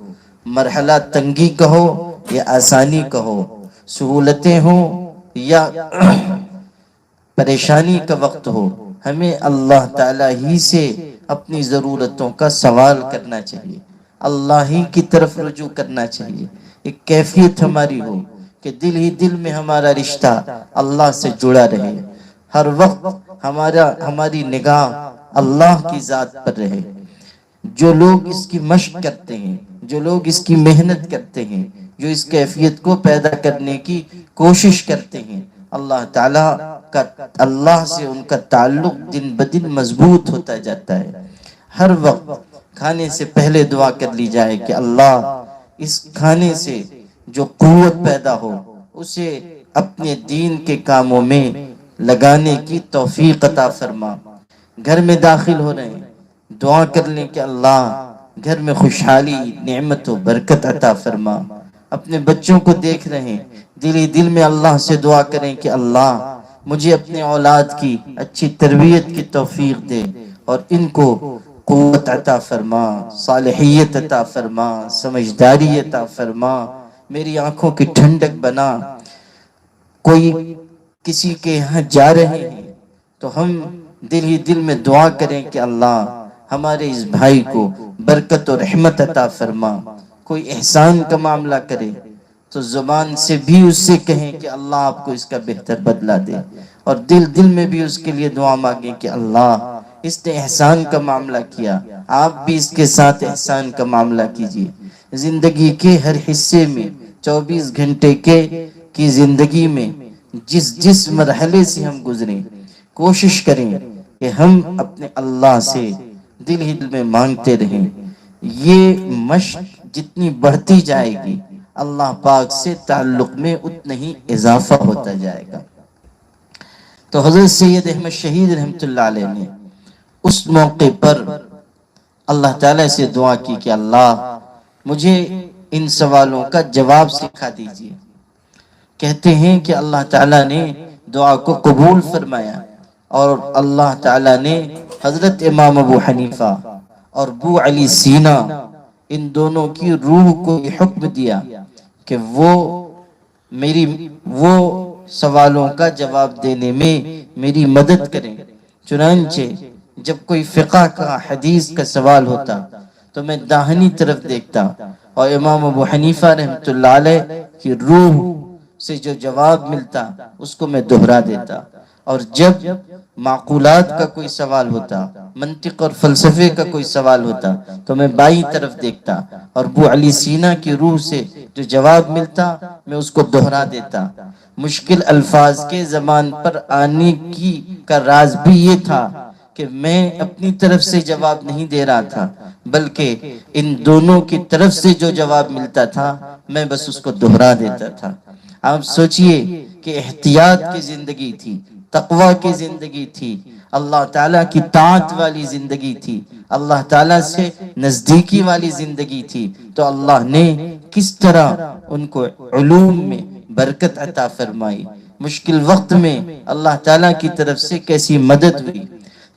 مرحلہ تنگی کا ہو یا آسانی کا ہو، سہولتیں ہوں یا پریشانی کا وقت ہو، ہمیں اللہ تعالیٰ ہی سے اپنی ضرورتوں کا سوال کرنا چاہیے، اللہ ہی کی طرف رجوع کرنا چاہیے۔ ایک کیفیت ہماری ہو کہ دل ہی دل میں ہمارا رشتہ اللہ سے جڑا رہے، ہر وقت ہماری نگاہ اللہ کی ذات پر رہے۔ جو لوگ اس کی مشق کرتے ہیں، جو لوگ اس کی محنت کرتے ہیں، جو اس کیفیت کو پیدا کرنے کی کوشش کرتے ہیں، اللہ تعالیٰ کا، اللہ سے ان کا تعلق دن بدن مضبوط ہوتا جاتا ہے۔ ہر وقت کھانے سے پہلے دعا کر لی جائے کہ اللہ اس کھانے سے جو قوت پیدا ہو اسے اپنے دین کے کاموں میں لگانے کی توفیق عطا فرما۔ گھر میں داخل ہو رہے ہیں، دعا کر لیں کہ اللہ گھر میں خوشحالی نعمت و برکت عطا فرما. اپنے بچوں کو دیکھ رہے ہیں، دل میں اللہ سے دعا کریں کہ اللہ مجھے اپنے اولاد کی اچھی تربیت کی توفیق دے اور ان کو قوت عطا فرما، صالحیت عطا فرما، سمجھداری عطا فرما، میری آنکھوں کی ٹھنڈک بنا. کوئی کسی کے یہاں جا رہے ہیں تو ہم دل میں دعا کریں کہ اللہ ہمارے اس بھائی کو برکت و رحمت عطا فرما. کوئی احسان کا معاملہ کرے تو زبان سے بھی اس سے کہیں کہ اللہ آپ کو اس کا بہتر بدلہ دے، اور دل میں بھی اس کے لیے دعا مانگیں کہ اللہ اس نے احسان کا معاملہ کیا، آپ بھی اس کے ساتھ احسان کا معاملہ کیجئے. زندگی کے ہر حصے میں 24 گھنٹے کی زندگی میں جس مرحلے سے ہم گزریں، کوشش کریں کہ ہم اپنے اللہ سے دل میں مانگتے رہیں. یہ مشق جتنی بڑھتی جائے گی اللہ پاک سے تعلق میں اتنا ہی اضافہ ہوتا جائے گا. تو حضرت سید احمد شہید رحمت اللہ علیہ نے اس موقع پر اللہ تعالیٰ سے دعا کی کہ اللہ مجھے ان سوالوں کا جواب سکھا دیجئے. کہتے ہیں کہ اللہ تعالیٰ نے دعا کو قبول فرمایا اور اللہ تعالیٰ نے حضرت امام ابو حنیفہ اور ابو علی سینا ان دونوں کی روح کو یہ حکم دیا کہ وہ سوالوں کا جواب دینے میں میری مدد کریں. چنانچہ جب کوئی فقہ کا حدیث کا سوال ہوتا تو میں داہنی طرف دیکھتا اور امام ابو حنیفہ رحمت اللہ علیہ کی روح سے جو جواب ملتا اس کو میں دہرا دیتا. اور جب معقولات کا کوئی سوال ہوتا، منطق اور فلسفے کا کوئی سوال ہوتا تو میں بائیں طرف دیکھتا اور ابو علی سینا کی روح سے جو جواب ملتا میں اس کو دہرا دیتا. مشکل الفاظ کے زبان پر آنے کا راز بھی یہ تھا کہ میں اپنی طرف سے جواب نہیں دے رہا تھا بلکہ ان دونوں کی طرف سے جو جواب ملتا تھا میں بس اس کو دہرا دیتا تھا. آپ سوچئے کہ احتیاط کی زندگی تھی، تقوی کی زندگی تھی، اللہ تعالیٰ کی طاعت والی زندگی تھی، اللہ تعالیٰ سے نزدیکی والی زندگی تھی، تو اللہ نے کس طرح ان کو علوم میں برکت عطا فرمائی. مشکل وقت میں اللہ تعالیٰ کی طرف سے کیسی مدد ہوئی.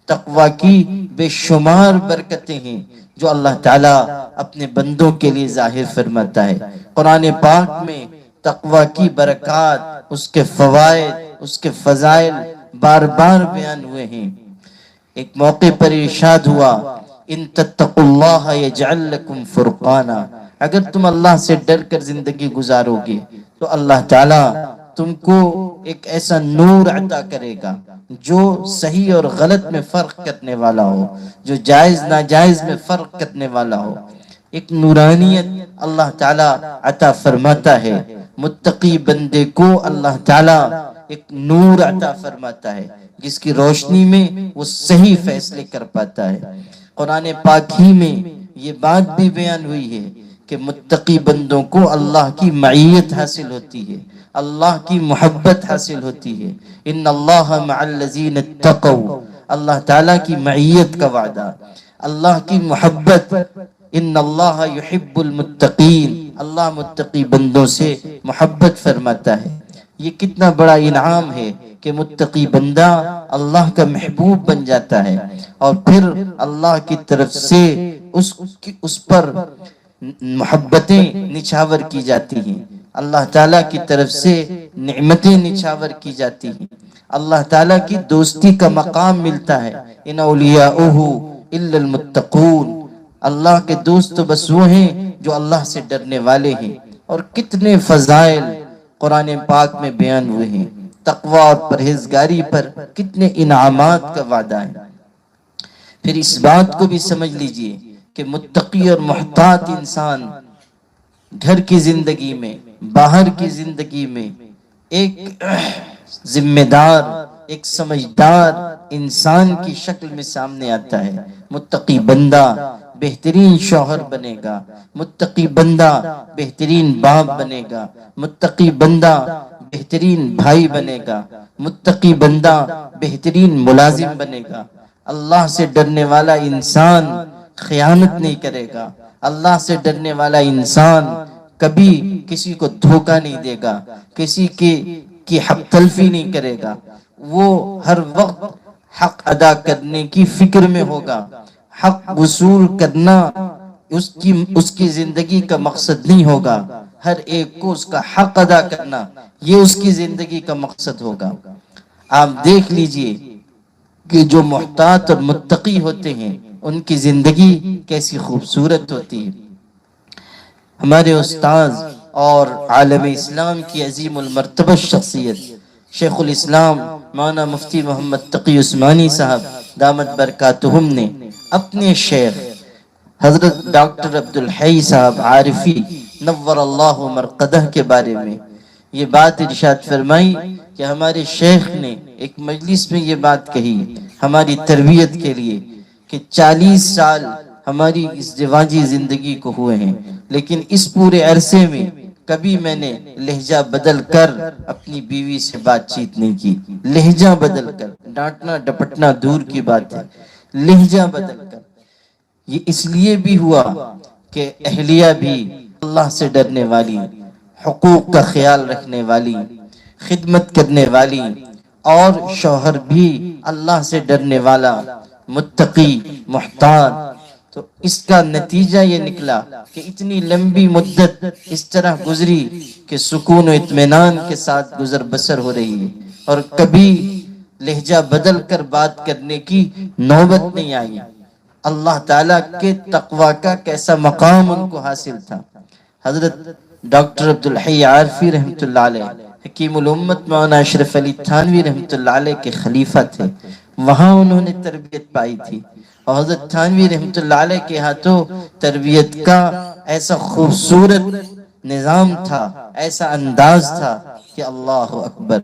تقوی کی بے شمار برکتیں ہیں جو اللہ تعالیٰ اپنے بندوں کے لیے ظاہر فرماتا ہے. قرآن پاک میں تقوی کی برکات، اس کے فوائد، اس کے فضائل بار بار بیان ہوئے ہیں. ایک موقع پر ارشاد ہوا ان تتقوا اللہ یجعل لکم فرقانا، اگر تم اللہ سے ڈر کر زندگی گزارو گے تو اللہ تعالیٰ تم کو ایک ایسا نور عطا کرے گا جو صحیح اور غلط میں فرق کرنے والا ہو، جو جائز ناجائز میں فرق کرنے والا ہو. ایک نورانیت اللہ تعالیٰ عطا فرماتا ہے. متقی بندے کو اللہ تعالیٰ ایک نور عطا فرماتا ہے جس کی روشنی میں وہ صحیح فیصلے کر پاتا ہے. قرآن پاک ہی میں یہ بات بھی بیان ہوئی ہے کہ متقی بندوں کو اللہ کی معیت حاصل ہوتی ہے، اللہ کی محبت حاصل ہوتی ہے. ان اللہ مع الذین اتقوا، اللہ تعالیٰ کی معیت کا وعدہ، اللہ کی محبت. ان اللہ یحب المتقین، اللہ متقی بندوں سے محبت فرماتا ہے. یہ کتنا بڑا انعام ہے کہ متقی بندہ اللہ کا محبوب بن جاتا ہے اور پھر اللہ کی طرف سے اس پر محبتیں نچھاور کی جاتی ہیں، اللہ تعالیٰ کی طرف سے نعمتیں نچھاور کی جاتی ہیں، اللہ تعالیٰ کی دوستی کا مقام ملتا ہے. ان اولیاءہ الا المتقون، اللہ کے دوست تو بس وہ ہیں جو اللہ سے ڈرنے والے ہیں. اور کتنے فضائل قرآن پاک میں بیان ہوئے ہیں. تقوی اور پرہیزگاری پر کتنے انعامات کا وعدہ ہے. پھر اس بات کو بھی سمجھ لیجئے کہ متقی اور محتاط انسان گھر کی زندگی میں، باہر کی زندگی میں ایک ذمہ دار، ایک سمجھدار انسان کی شکل میں سامنے آتا ہے. متقی بندہ بہترین شوہر بنے گا، متقی بندہ بہترین باپ بنے گا، متقی بندہ بہترین بھائی بنے گا، متقی بندہ بہترین ملازم بنے گا. اللہ سے ڈرنے والا انسان خیانت نہیں کرے گا، اللہ سے ڈرنے والا انسان کبھی کسی کو دھوکہ نہیں دے گا، کسی کی حق تلفی نہیں کرے گا، وہ ہر وقت حق ادا کرنے کی فکر میں ہوگا۔ حق وصول کرنا اس کی زندگی کا مقصد نہیں ہوگا، ہر ایک کو اس کا حق ادا کرنا یہ اس کی زندگی کا مقصد ہوگا۔ آپ دیکھ لیجئے کہ جو محتاط اور متقی ہوتے ہیں ان کی زندگی کیسی خوبصورت ہوتی ہے۔ ہمارے استاذ اور عالم اسلام کی عظیم المرتبہ شخصیت شیخ الاسلام مولانا مفتی محمد تقی عثمانی صاحب دامت برکاتہم نے اپنے شیخ حضرت ڈاکٹر عبدالحی صاحب عارفی نور اللہ مرقدہ کے بارے میں یہ بات ارشاد فرمائی کہ ہمارے شیخ نے ایک مجلس میں یہ بات کہی ہماری تربیت کے لیے کہ 40 سال ہماری ازدواجی زندگی کو ہوئے ہیں، لیکن اس پورے عرصے میں کبھی میں نے لہجہ بدل کر اپنی بیوی سے بات چیت نہیں کی۔ لہجہ بدل کر، ڈانٹنا ڈپٹنا دور کی بات ہے، لہجہ بدل کر۔ یہ اس لیے بھی ہوا کہ اہلیہ بھی اللہ سے ڈرنے والی، حقوق کا خیال رکھنے والی، خدمت کرنے والی، اور شوہر بھی اللہ سے ڈرنے والا، متقی، محتاط۔ تو اس کا نتیجہ یہ نکلا کہ اتنی لمبی مدت اس طرح گزری کہ سکون و اطمینان کے ساتھ گزر بسر ہو رہی ہے، اور کبھی لہجہ بدل کر بات کرنے کی نوبت نہیں آئی۔ اللہ تعالیٰ کے تقوی کا کیسا مقام ان کو حاصل تھا۔ حضرت ڈاکٹر عبدالحی عارفی رحمۃ اللہ علیہ حکیم الامت مولانا اشرف علی تھانوی رحمۃ اللہ علیہ کے خلیفہ تھے، وہاں انہوں نے تربیت پائی تھی، اور حضرت تھانوی رحمۃ اللہ علیہ کے ہاتھوں تربیت کا ایسا خوبصورت نظام تھا، ایسا انداز تھا کہ اللہ اکبر،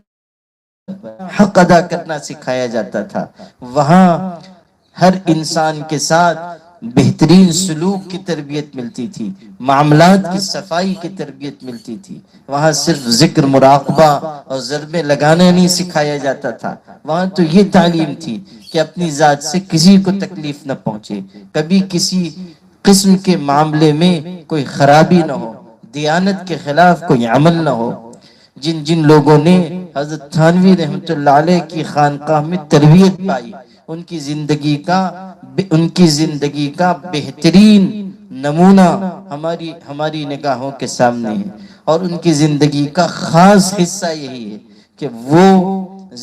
حق ادا کرنا سکھایا جاتا تھا۔ وہاں ہر انسان کے ساتھ بہترین سلوک کی تربیت ملتی تھی، معاملات کی صفائی کی تربیت ملتی تھی۔ وہاں صرف ذکر، مراقبہ اور ضربیں لگانا نہیں سکھایا جاتا تھا، وہاں تو یہ تعلیم تھی کہ اپنی ذات سے کسی کو تکلیف نہ پہنچے، کبھی کسی قسم کے معاملے میں کوئی خرابی نہ ہو، دیانت کے خلاف کوئی عمل نہ ہو۔ جن لوگوں نے حضرت تھانوی رحمۃ اللہ علیہ کی خانقاہ میں تربیت پائی، ان کی زندگی کا بہترین نمونہ ہماری نگاہوں کے سامنے ہے، اور ان کی زندگی کا خاص حصہ یہی ہے کہ وہ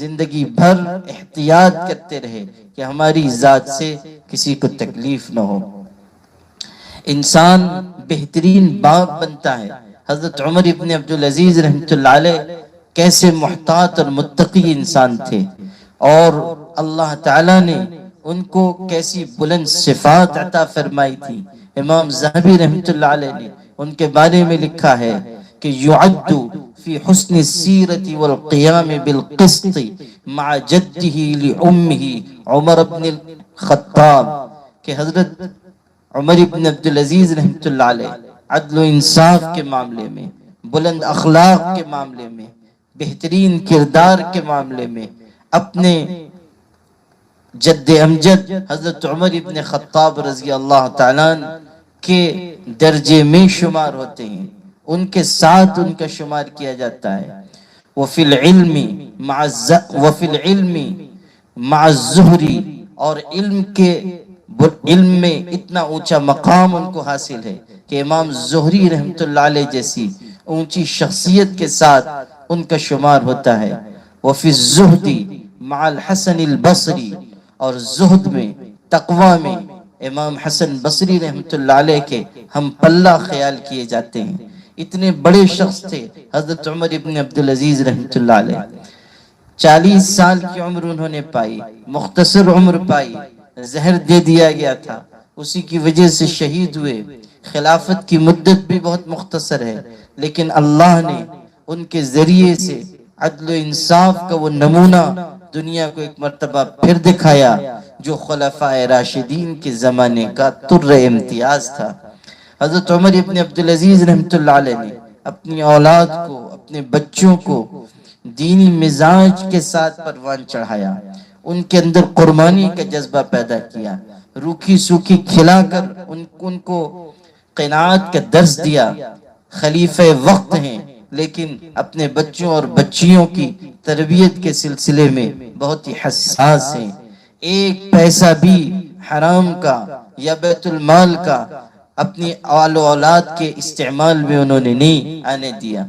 زندگی بھر احتیاط کرتے رہے کہ ہماری ذات سے کسی کو تکلیف نہ ہو۔ انسان بہترین باپ بنتا ہے۔ حضرت عمر ابن عبدالعزیز رحمۃ اللہ علیہ کیسے محتاط اور متقی انسان تھے، اور اللہ تعالیٰ نے ان کو کیسی بلند صفات عطا فرمائی تھی۔ امام ذہبی رحمۃ اللہ علیہ نے ان کے بارے میں لکھا ہے کہ یعد فی حسن السیرت والقیام بالقسط مع جدہ لامہ عمر بن الخطاب، کہ حضرت عمر ابن عبدالعزیز رحمۃ اللہ علیہ عدل و انصاف کے معاملے میں، بلند اخلاق کے معاملے میں، بہترین کردار کے معاملے میں اپنے جد امجد حضرت عمر ابن خطاب رضی اللہ تعالیٰ کے درجے میں شمار ہوتے ہیں، ان کے ساتھ ان کا شمار کیا جاتا ہے۔ وفی العلم مع الزہری، اور علم میں اتنا اونچا مقام ان کو حاصل ہے کہ امام زہری رحمۃ اللہ علیہ جیسی اونچی شخصیت کے ساتھ ان کا شمار ہوتا ہے۔ وفی الزہد مع الحسن البصری، اور زہد میں، تقوی میں امام حسن بصری رحمۃ اللہ علیہ کے ہم پلہ خیال کیے جاتے ہیں۔ اتنے بڑے شخص تھے حضرت عمر ابن عبدالعزیز رحمۃ اللہ علیہ۔ 40 سال کی عمر انہوں نے پائی، مختصر عمر پائی، زہر دے دیا گیا تھا، اسی کی وجہ سے شہید ہوئے۔ خلافت کی مدت بھی بہت مختصر ہے، لیکن اللہ نے ان کے ذریعے سے عدل و انصاف کا وہ نمونہ دنیا کو ایک مرتبہ پھر دکھایا جو خلفائے راشدین کے زمانے کا تر امتیاز تھا۔ حضرت عمر ابن عبدالعزیز رحمۃ اللہ علیہ نے اپنی اولاد کو، اپنے بچوں کو دینی مزاج کے ساتھ پروان چڑھایا، ان کے اندر قربانی کا جذبہ پیدا کیا، روکھی سوکھی کھلا کر ان کو قناعت کا درس دیا۔ خلیفہ وقت ہیں لیکن اپنے بچوں اور بچیوں کی تربیت کے سلسلے میں بہت ہی حساس ہیں۔ ایک پیسہ بھی حرام کا یا بیت المال کا اپنی آل و اولاد کے استعمال میں انہوں نے نہیں آنے دیا۔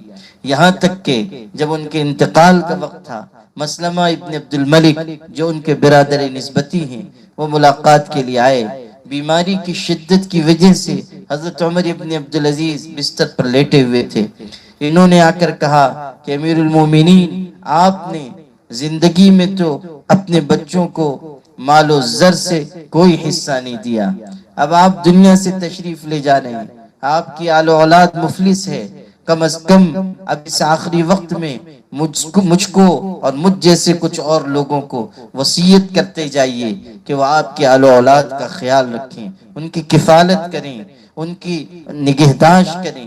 یہاں تک کہ جب ان کے انتقال کا وقت تھا، مسلمہ ابن عبد الملک جو ان کے برادر نسبتی ہیں، وہ ملاقات کے لیے آئے۔ بیماری کی شدت کی وجہ سے حضرت عمر ابن عبدالعزیز بستر پر لیٹے ہوئے تھے۔ انہوں نے آ کر کہا کہ امیر المومنین، آپ نے زندگی میں تو اپنے بچوں کو مال و زر سے کوئی حصہ نہیں دیا، اب آپ دنیا سے تشریف لے جا رہے ہیں، آپ کی آل و اولاد مفلس ہے، کم از کم اب اس آخری وقت میں مجھ کو اور مجھ جیسے کچھ اور لوگوں کو وصیت کرتے جائیے کہ وہ آپ کی آل و اولاد کا خیال رکھیں، ان کی کفالت کریں، ان کی نگہداشت کریں۔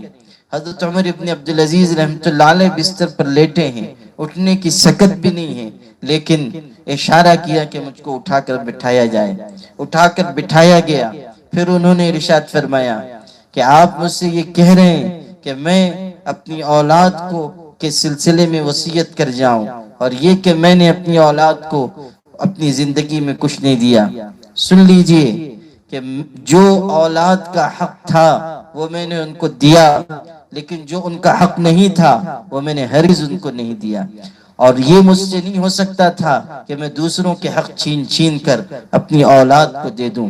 حضرت عمر ابن عبدالعزیز رحمۃ اللہ علیہ بستر پر لیٹے ہیں، اٹھنے کی سکت بھی نہیں ہے، لیکن اشارہ کیا کہ مجھ کو اٹھا کر بٹھایا جائے۔ اٹھا کر بٹھایا گیا۔ پھر انہوں نے ارشاد فرمایا کہ آپ مجھ سے یہ کہہ رہے ہیں کہ میں اپنی اولاد کو کے سلسلے میں وصیت کر جاؤں، اور یہ کہ میں نے اپنی اولاد کو اپنی زندگی میں کچھ نہیں دیا۔ سن لیجئے کہ جو اولاد کا حق تھا وہ میں نے ان کو دیا، لیکن جو ان کا حق نہیں تھا وہ میں نے ہرگز ان کو نہیں دیا، اور یہ مجھ سے نہیں ہو سکتا تھا کہ میں دوسروں کے حق چھین کر اپنی اولاد کو دے دوں۔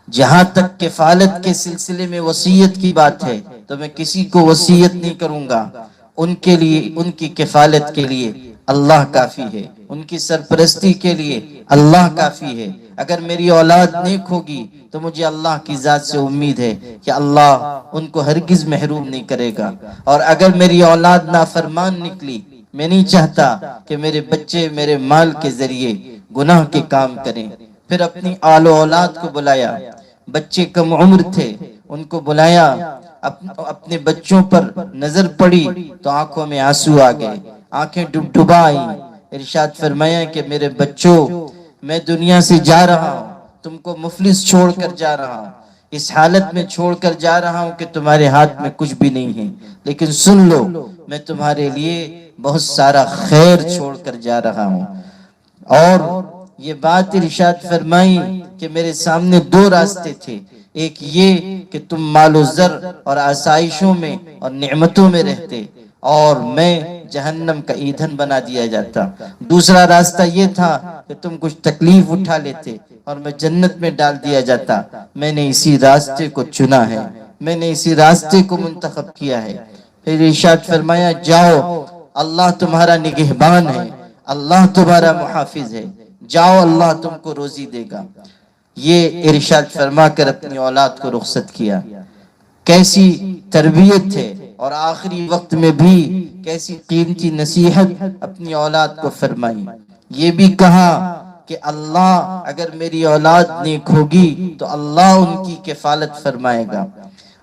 جہاں تک کفالت کے سلسلے میں وصیت کی بات ہے تو میں کسی کو وصیت نہیں کروں گا، ان کے لیے، ان کی کفالت کے لیے اللہ کافی ہے، ان کی سرپرستی کے لیے اللہ کافی ہے۔ اگر میری اولاد نیک ہوگی تو مجھے اللہ کی ذات سے امید ہے کہ اللہ ان کو ہرگز محروم نہیں کرے گا، اور اگر میری اولاد نافرمان نکلی، میں نہیں چاہتا کہ میرے بچے میرے مال کے ذریعے گناہ کے کام کریں۔ پھر اپنی آل و اولاد کو بلایا، بچے کم عمر تھے، ان کو بلایا، اپنے بچوں پر نظر پڑی تو آنکھوں میں آنسو آ گئے، آنکھیں ڈبڈبا آئیں۔ ارشاد فرمایا کہ میرے بچوں، میں دنیا سے جا رہا ہوں، تم کو مفلس چھوڑ کر جا رہا ہوں، اس حالت میں چھوڑ کر جا رہا ہوں کہ تمہارے ہاتھ میں کچھ بھی نہیں ہے، لیکن سن لو، میں تمہارے لیے بہت سارا خیر چھوڑ کر جا رہا ہوں۔ اور یہ بات ارشاد فرمائی کہ میرے سامنے دو راستے تھے، ایک یہ کہ تم مال و زر اور آسائشوں میں اور نعمتوں میں رہتے اور میں جہنم کا ایندھن بنا دیا جاتا، دوسرا راستہ یہ تھا کہ تم کچھ تکلیف اٹھا لیتے اور میں جنت میں ڈال دیا جاتا۔ میں نے اسی راستے کو چنا ہے، میں نے اسی راستے کو منتخب کیا ہے۔ پھر ارشاد فرمایا جاؤ، اللہ تمہارا نگہبان ہے، اللہ تمہارا محافظ ہے، جاؤ اللہ تم کو روزی دے گا۔ یہ ارشاد فرما کر اپنی اولاد کو رخصت کیا۔ کیسی تربیت ہے، اور آخری وقت میں بھی کیسی قیمتی نصیحت اپنی اولاد کو فرمائی۔ یہ بھی کہا کہ اللہ اگر میری اولاد نیک ہوگی تو اللہ ان کی کفالت فرمائے گا۔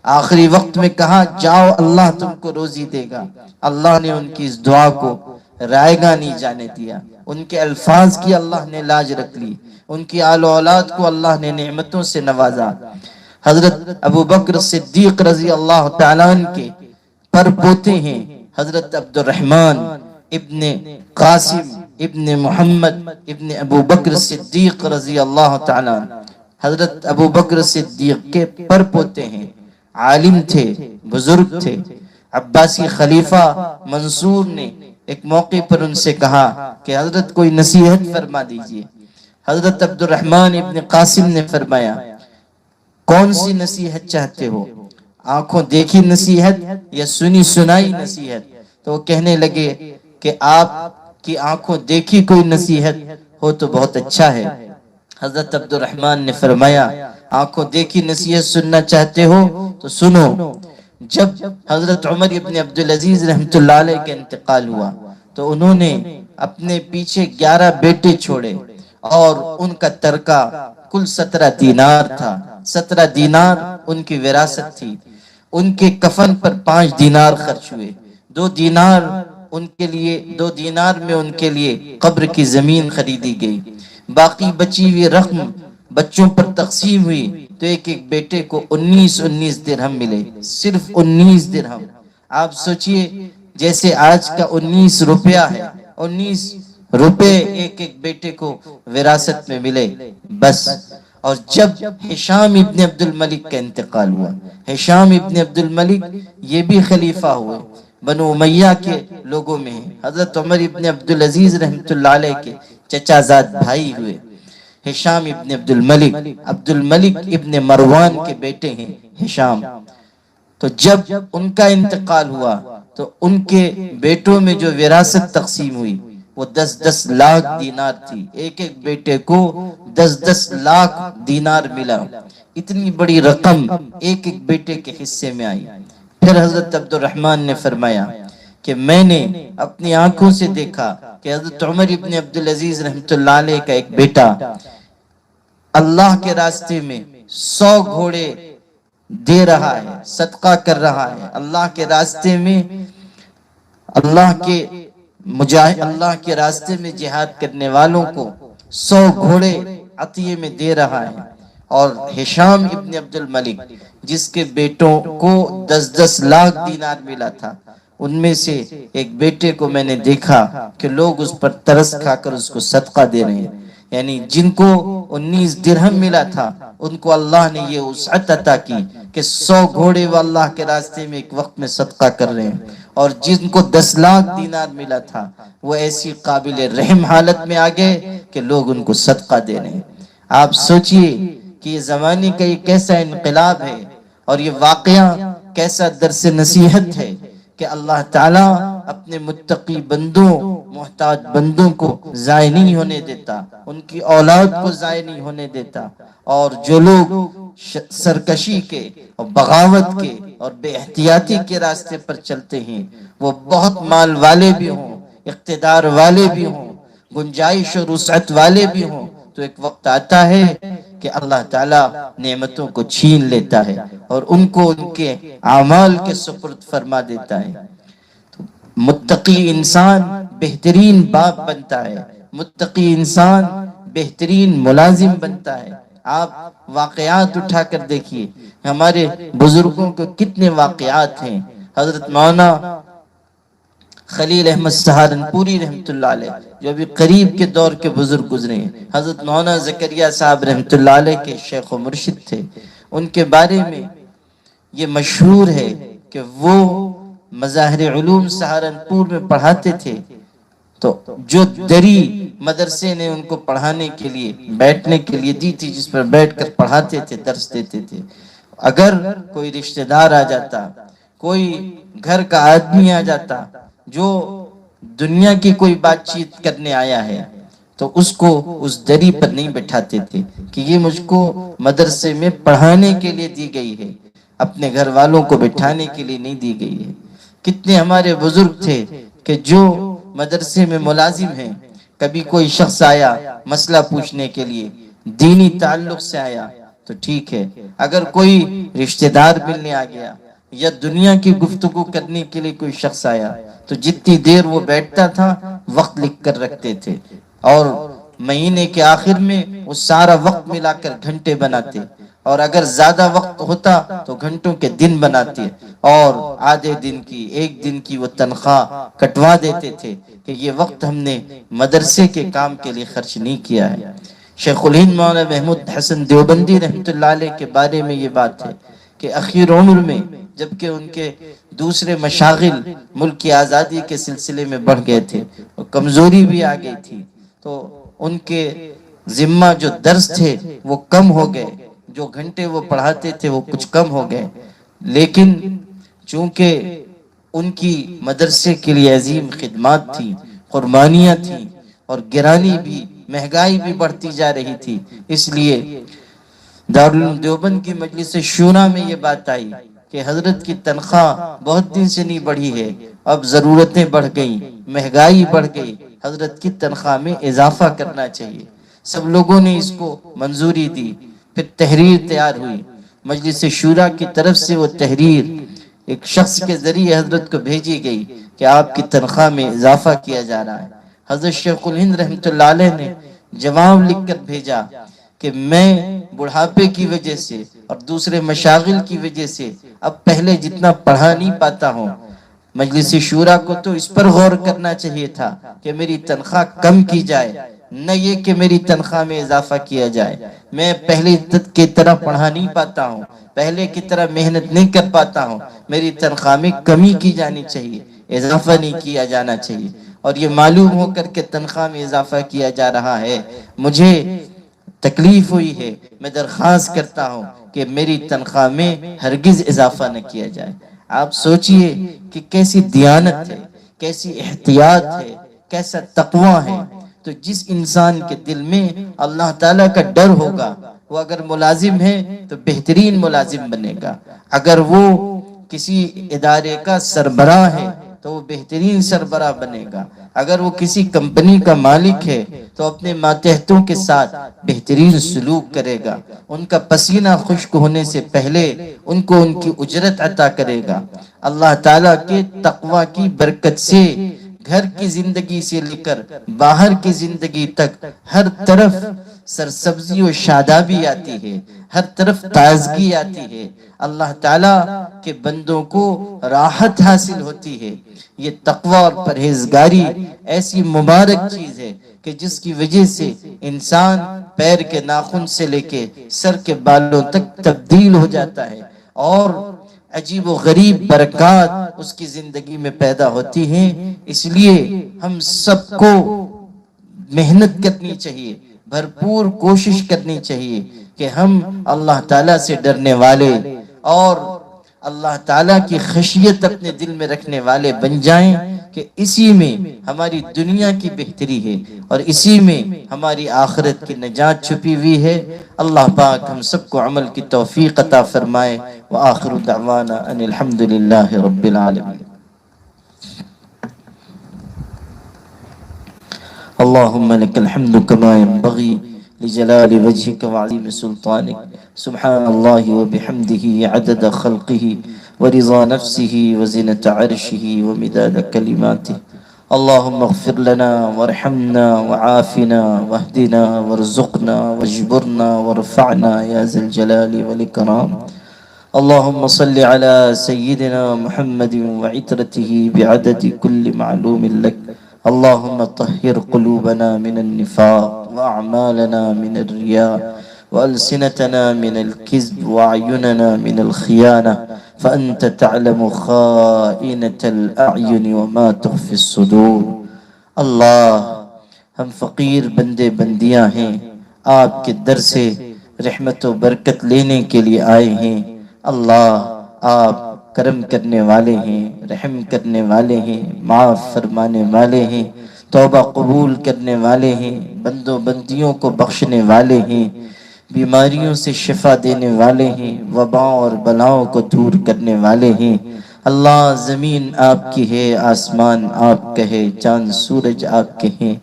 آخری وقت میں کہا جاؤ اللہ تم کو روزی دے گا۔ اللہ نے ان کی اس دعا کو رائگاں نہیں جانے دیا، ان کے الفاظ کی اللہ نے لاج رکھ لی، ان کی آل و اولاد کو اللہ نے نعمتوں سے نوازا۔ حضرت ابو بکر صدیق رضی اللہ تعالیٰ عنہ کے پر پوتے ہیں حضرت عبد الرحمن ابن قاسم ابن محمد ابن ابو بکر صدیق رضی اللہ تعالیٰ عنہ، حضرت ابو بکر صدیق کے پر پوتے ہیں، عالم تھے، بزرگ تھے۔ عباسی خلیفہ منصور نے ایک موقع پر ان سے کہا کہ حضرت کوئی نصیحت فرما دیجئے۔ حضرت عبد الرحمن ابن قاسم نے فرمایا کون سی نصیحت چاہتے ہو، آنکھوں دیکھی نصیحت یا سنی سنائی نصیحت؟ تو وہ کہنے لگے کہ آپ کی آنکھوں دیکھی کوئی نصیحت ہو تو بہت اچھا ہے۔ حضرت عبد الرحمن نے فرمایا آنکھوں دیکھی نصیحت سننا چاہتے ہو تو سنو۔ جب حضرت عمر ابن عبدالعزیز رحمۃ اللہ علیہ کا انتقال ہوا تو انہوں نے اپنے پیچھے 11 بیٹے چھوڑے، اور ان کا ترکہ کل 17 دینار تھا۔ 17 دینار ان کی وراثت تھی۔ ان کے کفن پر 5 دینار خرچ ہوئے، 2 دینار ان کے لیے 2 دینار میں ان کے لیے قبر کی زمین خریدی گئی، باقی بچی ہوئی رقم بچوں پر تقسیم ہوئی تو ایک ایک بیٹے کو 19 درہم ملے، صرف 19 درہم۔ آپ سوچئے جیسے آج کا 19 روپیہ ہے، 19 روپے ایک ایک بیٹے کو وراثت میں ملے بس۔ اور جب ہشام ابن عبد الملک کا انتقال ہوا، ہشام ابن عبد الملک یہ بھی خلیفہ ہوئے، بنو امیہ کے لوگوں میں ہیں، حضرت عمر ابن عبدالعزیز رحمۃ اللہ علیہ کے چچا زاد بھائی ہوئے ہشام ابن عبد الملک ابن مروان کے بیٹے ہیں ہشام۔ تو جب ان کا انتقال ہوا تو ان کے بیٹوں میں جو وراثت تقسیم ہوئی وہ 10 لاکھ دینار تھی، ایک ایک بیٹے کو 10 لاکھ دینار ملا، اتنی بڑی رقم ایک ایک بیٹے کے حصے میں آئی۔ پھر حضرت عبد الرحمن نے فرمایا کہ میں نے اپنی آنکھوں سے دیکھا کہ حضرت عمر ابن عبدالعزیز رحمۃ اللہ علیہ کا ایک بیٹا اللہ کے راستے میں 100 گھوڑے دے رہا ہے، صدقہ کر رہا ہے، اللہ کے راستے میں اللہ کے راستے میں جہاد کرنے والوں کو 100 گھوڑے عطیے میں دے رہا ہے۔ اور ہشام ابن عبد الملک جس کے بیٹوں کو 10 لاکھ دینار ملا تھا، ان میں سے ایک بیٹے کو میں نے دیکھا کہ لوگ اس پر ترس کھا کر اس کو صدقہ دے رہے ہیں، یعنی جن کو 19 درہم ملا تھا ان کو اللہ نے یہ وسعت عطا کی کہ 100 گھوڑے وہ اللہ کے راستے میں ایک وقت میں صدقہ کر رہے ہیں، اور جن کو 10 لاکھ دینار ملا تھا وہ ایسی قابل رحم حالت میں آگئے کہ لوگ ان کو صدقہ دے رہے ہیں۔ آپ سوچئے کہ یہ زمانے کا یہ کیسا انقلاب ہے، اور یہ واقعہ کیسا درس نصیحت ہے کہ اللہ تعالیٰ اپنے متقی بندوں، محتاج بندوں کو ضائع نہیں ہونے دیتا، ان کی اولاد کو ضائع نہیں ہونے دیتا۔ اور جو لوگ سرکشی کے اور بغاوت کے اور بے احتیاطی کے راستے پر چلتے ہیں، وہ بہت مال والے بھی ہوں، اقتدار والے بھی ہوں، گنجائش اور وسعت والے بھی ہوں، تو ایک وقت آتا ہے کہ اللہ تعالیٰ نعمتوں کو چھین لیتا ہے اور ان کو ان کے اعمال کے سپرد فرما دیتا ہے۔ متقی انسان بہترین باپ بنتا ہے، متقی انسان بہترین ملازم بنتا ہے۔ آپ واقعات اٹھا کر دیکھیے، ہمارے بزرگوں کے کتنے واقعات ہیں۔ حضرت مولانا خلیل احمد سہارنپوری رحمۃ اللہ علیہ جو ابھی قریب کے دور کے بزرگ گزرے ہیں، حضرت مولانا زکریا صاحب رحمۃ اللہ علیہ کے شیخ و مرشد تھے، ان کے بارے میں یہ مشہور ہے کہ وہ مظاہر علوم سہارنپور میں پڑھاتے تھے، تو جو دری مدرسے نے ان کو پڑھانے کے لیے بیٹھنے کے لیے دی تھی، جس پر بیٹھ کر پڑھاتے تھے، درس دیتے تھے، اگر کوئی رشتہ دار آ جاتا، کوئی گھر کا آدمی آ جاتا جو دنیا کی کوئی بات چیت کرنے آیا ہے، تو اس کو اس دری پر نہیں بٹھاتے تھے کہ یہ مجھ کو مدرسے میں پڑھانے کے لیے دی گئی ہے، اپنے گھر والوں کو بٹھانے کے لیے نہیں دی گئی ہے۔ کتنے ہمارے بزرگ تھے کہ جو مدرسے میں ملازم ہیں، کبھی کوئی شخص آیا مسئلہ پوچھنے کے لیے، دینی تعلق سے آیا تو ٹھیک ہے، اگر کوئی رشتہ دار ملنے آ گیا یا دنیا کی گفتگو کرنے کے لیے کوئی شخص آیا تو جتنی دیر وہ بیٹھتا تھا وقت لکھ کر رکھتے تھے، اور مہینے کے آخر میں وہ سارا وقت ملا کر گھنٹے بناتے، اور اگر زیادہ وقت ہوتا تو گھنٹوں کے دن بناتے، اور آدھے دن کی، ایک دن کی وہ تنخواہ کٹوا دیتے تھے کہ یہ وقت ہم نے مدرسے کے کام کے لیے خرچ نہیں کیا ہے۔ شیخ الہند مولانا محمود حسن دیوبندی رحمۃ اللہ علیہ کے بارے میں یہ بات ہے کہ اخیر عمر میں جبکہ ان کے دوسرے مشاغل ملک کی آزادی کے سلسلے میں بڑھ گئے تھے اور کمزوری بھی آ گئی تھی، تو ان کے ذمہ جو درس تھے وہ کم ہو گئے، جو گھنٹے وہ پڑھاتے تھے وہ کچھ کم ہو گئے، لیکن چونکہ ان کی مدرسے کے لیے عظیم خدمات تھیں، قربانیاں تھیں، اور گرانی بھی، مہنگائی بھی بڑھتی جا رہی تھی، اس لیے دارالعلوم دیوبند کی مجلس شورا میں یہ بات آئی کہ حضرت کی تنخواہ بہت دن سے نہیں بڑھی ہے، اب ضرورتیں بڑھ گئیں، مہنگائی بڑھ گئی، حضرت کی تنخواہ میں اضافہ کرنا چاہیے۔ سب لوگوں نے اس کو منظوری دی، پھر تحریر تیار ہوئی، مجلس شورا کی طرف سے وہ تحریر ایک شخص کے ذریعے حضرت کو بھیجی گئی کہ آپ کی تنخواہ میں اضافہ کیا جا رہا ہے۔ حضرت شیخ الہند رحمۃ اللہ علیہ نے جواب لکھ کر بھیجا کہ میں بڑھاپے کی وجہ سے اور دوسرے مشاغل کی وجہ سے اب پہلے جتنا پڑھا نہیں پاتا ہوں۔ مجلس شورا کو تو اس پر غور کرنا چاہیے تھا کہ میری تنخواہ کم کی جائے، نہ یہ کہ میری تنخواہ میں اضافہ کیا جائے۔ میں پہلے کی طرح پڑھا نہیں پاتا ہوں، پہلے کی طرح محنت نہیں کر پاتا ہوں، میری تنخواہ میں کمی کی جانی چاہیے، اضافہ نہیں کیا جانا چاہیے۔ اور یہ معلوم ہو کر کے تنخواہ میں اضافہ کیا جا رہا ہے، مجھے تکلیف ہوئی ہے۔ میں درخواست کرتا ہوں کہ میری تنخواہ میں ہرگز اضافہ نہ کیا جائے۔ آپ سوچئے کہ کیسی دیانت ہے، کیسی احتیاط ہے، کیسا تقوی ہے۔ تو جس انسان کے دل میں اللہ تعالیٰ کا ڈر ہوگا، وہ اگر ملازم ہے تو بہترین ملازم بنے گا، اگر وہ کسی ادارے کا سربراہ ہے تو وہ بہترین سربراہ بنے گا، اگر وہ کسی کمپنی کا مالک ہے تو اپنے ماتحتوں کے ساتھ بہترین سلوک کرے گا، ان کا پسینہ خشک ہونے سے پہلے ان کو ان کی اجرت عطا کرے گا۔ اللہ تعالیٰ کے تقوی کی برکت سے گھر کی زندگی سے لے کر باہر کی زندگی تک ہر طرف سرسبزی و شادابی آتی ہے، ہر طرف تازگی آتی ہے، اللہ تعالیٰ کے بندوں کو راحت حاصل ہوتی ہے۔ یہ تقوی اور پرہیزگاری ایسی مبارک چیز ہے کہ جس کی وجہ سے انسان پیر کے ناخن سے لے کے سر کے بالوں تک تبدیل ہو جاتا ہے، اور عجیب و غریب برکات اس کی زندگی میں پیدا ہوتی ہیں۔ اس لیے ہم سب کو محنت کرنی چاہیے، بھرپور کوشش کرنی چاہیے کہ ہم اللہ تعالیٰ سے ڈرنے والے اور اللہ تعالیٰ کی خشیت اپنے دل میں رکھنے والے بن جائیں، کہ اسی میں ہماری دنیا کی بہتری ہے اور اسی میں ہماری آخرت کی نجات چھپی ہوئی ہے۔ اللہ پاک ہم سب کو عمل کی توفیق عطا فرمائے۔ وآخر دعوانا ان الحمدللہ رب العالمین۔ اللهم لك الحمد كما ينبغي لجلال وجهك وعظيم سلطانك، سبحان الله وبحمده عدد خلقه ورضا نفسه وزنة عرشه ومداد كلماته۔ اللهم اغفر لنا وارحمنا وعافنا واهدنا وارزقنا واجبرنا وارفعنا يا ذا الجلال والإكرام۔ اللهم صل على سيدنا محمد وعترته بعدد كل معلوم لك۔ اللهم طهر قلوبنا من النفاق وأعمالنا من الرياء وألسنتنا من الكذب وأعيننا من الخيانة، فأنت تعلم خائنة الأعين وما تخفي الصدور۔ اللہ، ہم فقیر بندے بندیاں ہیں، آپ کے در سے رحمت و برکت لینے کے لیے آئے ہیں۔ اللہ، آپ کرم کرنے والے ہیں، رحم کرنے والے ہیں، معاف فرمانے والے ہیں، توبہ قبول کرنے والے ہیں، بندوں بندیوں کو بخشنے والے ہیں، بیماریوں سے شفا دینے والے ہیں، وباؤں اور بلاؤں کو دور کرنے والے ہیں۔ اللہ، زمین آپ کی ہے، آسمان آپ کا ہے، چاند سورج آپ کے ہیں،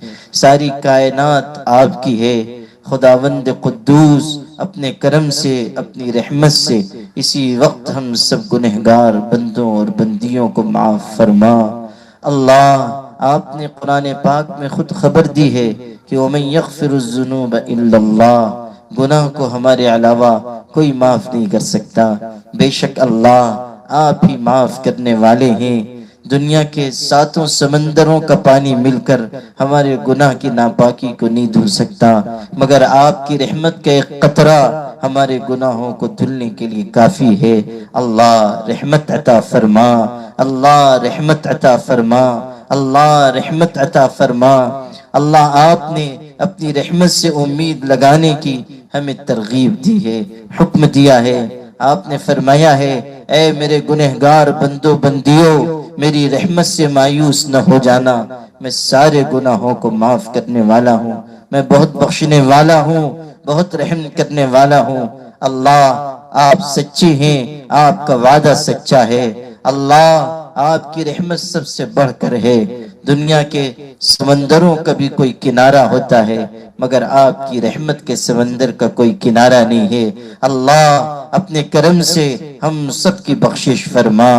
ساری کائنات آپ کی ہے۔ خداوند قدوس اپنے کرم سے، اپنی رحمت سے اسی وقت ہم سب گنہگار بندوں اور بندیوں کو معاف فرما۔ اللہ، آپ نے قرآن پاک میں خود خبر دی ہے کہ وَمَن يَغْفِرُ الذُّنُوبَ إِلَّا اللَّهُ، گناہ کو ہمارے علاوہ کوئی معاف نہیں کر سکتا۔ بے شک اللہ آپ ہی معاف کرنے والے ہیں۔ دنیا کے ساتوں سمندروں کا پانی مل کر ہمارے گناہ کی ناپاکی کو نہیں دھل سکتا، مگر آپ کی رحمت کا ایک قطرہ ہمارے گناہوں کو دھلنے کے لیے کافی ہے۔ اللہ رحمت عطا فرما، اللہ رحمت عطا فرما، اللہ رحمت عطا فرما۔ اللہ، آپ نے اپنی رحمت سے امید لگانے کی ہمیں ترغیب دی ہے، حکم دیا ہے۔ آپ نے فرمایا ہے، اے میرے گنہگار بندوں بندیوں، میری رحمت سے مایوس نہ ہو جانا، میں سارے گناہوں کو معاف کرنے والا ہوں، میں بہت بخشنے والا ہوں، بہت رحم کرنے والا ہوں۔ اللہ، آپ سچے ہیں، آپ کا وعدہ سچا ہے۔ اللہ، آپ کی رحمت سب سے بڑھ کر ہے۔ دنیا کے سمندروں کا بھی کوئی کنارہ ہوتا ہے مگر آپ کی رحمت کے سمندر کا کوئی کنارہ نہیں ہے۔ اللہ اپنے کرم سے ہم سب کی بخشش فرما،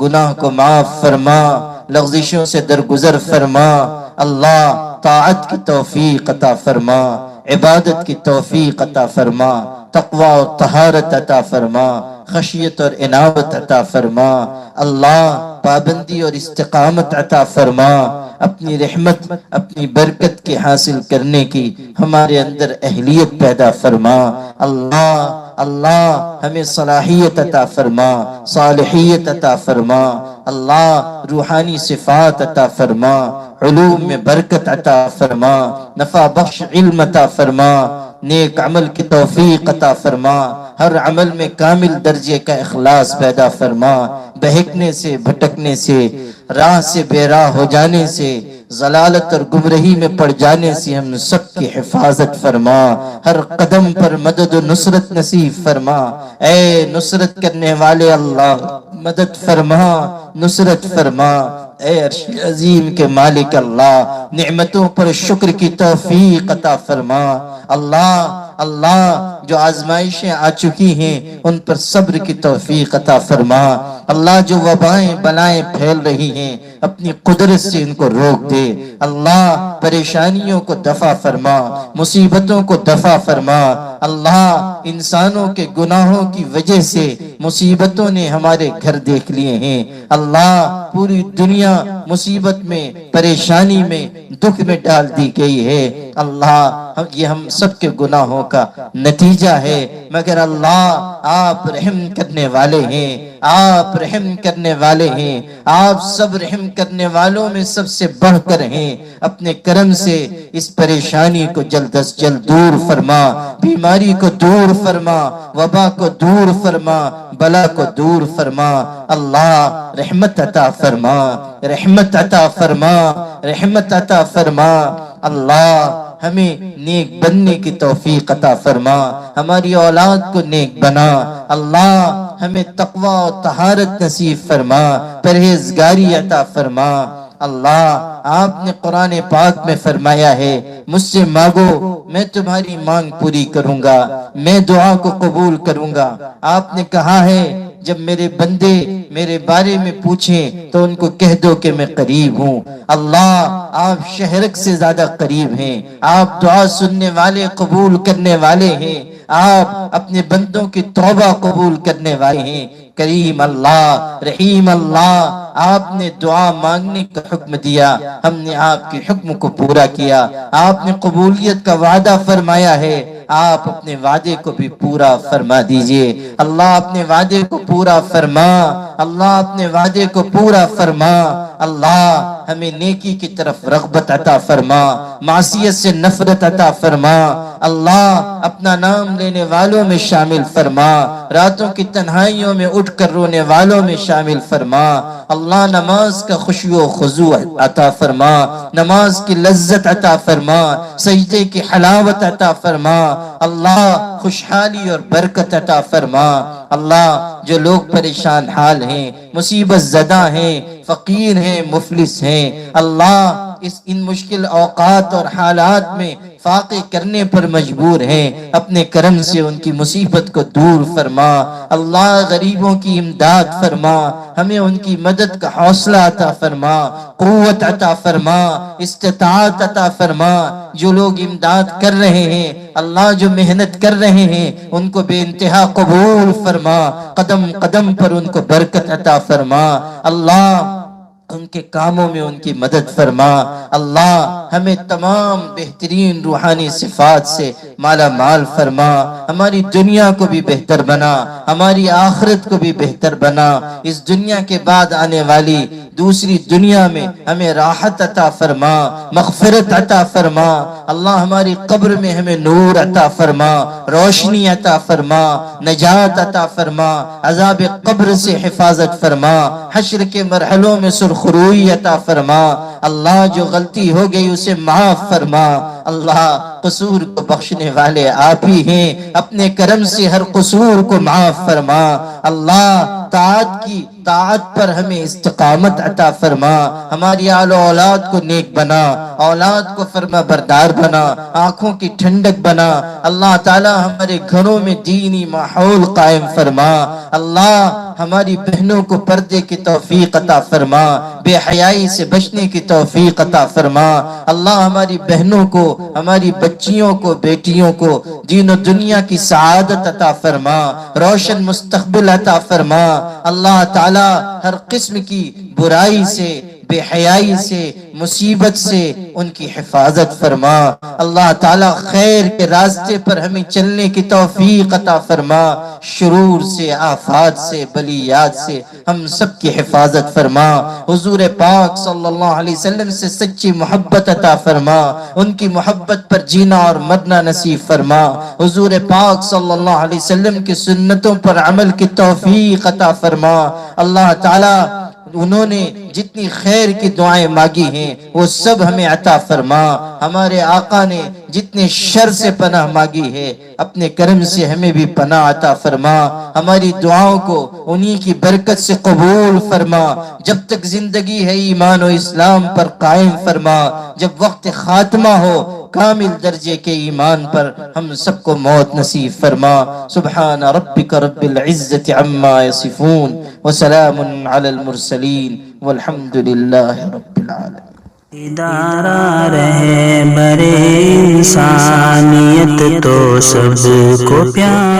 گناہ کو معاف فرما، لغزشوں سے درگزر فرما۔ اللہ طاعت کی توفیق عطا فرما، عبادت کی توفیق عطا فرما، تقوی و طہارت عطا فرما، خشیت اور عنایت عطا فرما۔ اللہ پابندی اور استقامت عطا فرما، اپنی رحمت اپنی برکت کے حاصل کرنے کی ہمارے اندر اہلیت پیدا فرما۔ اللہ ہمیں صلاحیت عطا فرما، صالحیت عطا فرما۔ اللہ روحانی صفات عطا فرما، علوم میں برکت عطا فرما، نفع بخش علم عطا فرما، نیک عمل کی توفیق عطا فرما، ہر عمل میں کامل درجے کا اخلاص پیدا فرما، بہکنے سے بھٹکنے سے راہ سے بے راہ ہو جانے سے ضلالت اور گمراہی میں پڑ جانے سے ہم سب کی حفاظت فرما، ہر قدم پر مدد و نصرت نصیب فرما۔ اے نصرت کرنے والے اللہ مدد فرما، نصرت فرما۔ اے عرش عظیم کے مالک اللہ نعمتوں پر شکر کی توفیق عطا فرما۔ اللہ جو آزمائشیں آ چکی ہیں ان پر صبر کی توفیق عطا فرما۔ اللہ جو وبائیں بلائیں پھیل رہی ہیں اپنی قدرت سے ان کو روک دے۔ اللہ پریشانیوں کو دفع فرما، مصیبتوں کو دفع فرما۔ اللہ انسانوں کے گناہوں کی وجہ سے مصیبتوں نے ہمارے گھر دیکھ لیے ہیں۔ اللہ پوری دنیا مصیبت میں پریشانی میں دکھ میں ڈال دی گئی ہے۔ اللہ یہ ہم سب کے گناہوں کا نتیجہ ہے، مگر اللہ آپ رحم کرنے والے ہیں، آپ رحم کرنے والے ہیں، آپ سب رحم کرنے والوں میں سب سے بڑھ کر ہیں۔ اپنے کرم سے اس پریشانی کو جلد از جلد دور فرما، بیماری کو دور فرما، وبا کو دور فرما، بلا کو دور فرما۔ اللہ رحمت عطا فرما، رحمت عطا فرما، رحمت عطا فرما۔ اللہ ہمیں نیک بننے کی توفیق عطا فرما، ہماری اولاد کو نیک بنا۔ اللہ ہمیں تقوی و طہارت نصیب فرما، پرہیزگاری عطا فرما۔ اللہ آپ نے قرآن پاک میں فرمایا ہے مجھ سے مانگو میں تمہاری مانگ پوری کروں گا، میں دعا کو قبول کروں گا۔ آپ نے کہا ہے جب میرے بندے میرے بارے میں پوچھیں تو ان کو کہہ دو کہ میں قریب ہوں۔ اللہ آپ شہرک سے زیادہ قریب ہیں، آپ دعا سننے والے قبول کرنے والے ہیں، آپ اپنے بندوں کی توبہ قبول کرنے والے ہیں۔ کریم اللہ رحیم اللہ آپ نے دعا مانگنے کا حکم دیا، ہم نے آپ کے حکم کو پورا کیا۔ آپ نے قبولیت کا وعدہ فرمایا ہے، آپ اپنے وعدے کو بھی پورا فرما دیجئے۔ اللہ اپنے وعدے کو پورا فرما، اللہ اپنے وعدے کو پورا فرما۔ اللہ ہمیں نیکی کی طرف رغبت عطا فرما، معصیت سے نفرت عطا فرما۔ اللہ اپنا نام لینے والوں میں شامل فرما، راتوں کی تنہائیوں میں اٹھ کر رونے والوں میں شامل فرما۔ اللہ نماز کا خشوع و خضوع عطا فرما، نماز کی لذت عطا فرما، سجدے کی حلاوت عطا فرما۔ اللہ خوشحالی اور برکت عطا فرما۔ اللہ جو لوگ پریشان حال ہیں، مصیبت زدہ ہیں، فقیر ہیں، مفلس ہیں، اللہ ان مشکل اوقات اور حالات میں فاقے کرنے پر مجبور ہیں، اپنے کرم سے ان کی مصیبت کو دور فرما۔ اللہ غریبوں کی امداد فرما، ہمیں ان کی مدد کا حوصلہ عطا فرما، قوت عطا فرما، استطاعت عطا فرما۔ جو لوگ امداد کر رہے ہیں، اللہ جو محنت کر رہے ہیں ان کو بے انتہا قبول فرما، قدم قدم پر ان کو برکت عطا فرما۔ اللہ ان کے کاموں میں ان کی مدد فرما۔ اللہ ہمیں تمام بہترین روحانی صفات سے مالا مال فرما، ہماری دنیا کو بھی بہتر بنا، ہماری آخرت کو بھی بہتر بنا۔ اس دنیا کے بعد آنے والی دوسری دنیا میں ہمیں راحت عطا فرما، مغفرت عطا فرما۔ اللہ ہماری قبر میں ہمیں نور عطا فرما، روشنی عطا فرما، نجات عطا فرما، عذاب قبر سے حفاظت فرما، حشر کے مرحلوں میں سرخروئی عطا فرما۔ اللہ جو غلطی ہو گئی اسے معاف فرما۔ اللہ قصور کو بخشنے والے آپ ہی ہیں، اپنے کرم سے ہر قصور کو معاف فرما۔ اللہ طاعت پر ہمیں استقامت عطا فرما، ہماری آل و اولاد کو نیک بنا، اولاد کو فرما بردار بنا، آنکھوں کی ٹھنڈک بنا۔ اللہ تعالی ہمارے گھروں میں دینی ماحول قائم فرما۔ اللہ ہماری بہنوں کو پردے کی توفیق عطا فرما، بے حیائی سے بچنے کی توفیق عطا فرما۔ اللہ ہماری بہنوں کو، ہماری بچیوں کو، بیٹیوں کو دین و دنیا کی سعادت عطا فرما، روشن مستقبل عطا فرما۔ اللہ تعالی ہر قسم کی برائی سے، بے حیائی سے، مصیبت سے ان کی حفاظت فرما۔ اللہ تعالی خیر کے راستے پر ہمیں چلنے کی توفیق عطا فرما، شرور سے، آفات سے، بلیات سے ہم سب کی حفاظت فرما۔ حضور پاک صلی اللہ علیہ وسلم سے سچی محبت عطا فرما، ان کی محبت پر جینا اور مرنا نصیب فرما۔ حضور پاک صلی اللہ علیہ وسلم کی سنتوں پر عمل کی توفیق عطا فرما۔ اللہ تعالی انہوں نے جتنی خیر کی دعائیں مانگی ہیں وہ سب ہمیں عطا فرما۔ ہمارے آقا نے جتنے شر سے پناہ مانگی ہے اپنے کرم سے ہمیں بھی پناہ عطا فرما۔ ہماری دعاؤں کو انہی کی برکت سے قبول فرما۔ جب تک زندگی ہے ایمان و اسلام پر قائم فرما، جب وقت خاتمہ ہو کامل درجے کے ایمان پر ہم سب کو موت نصیب فرما۔ سبحان ربک رب العزت عما یصفون وسلام علی المرسلین والحمد للہ رب العالمین۔ ادارہ رہبر انسانیت تو سب کو پیار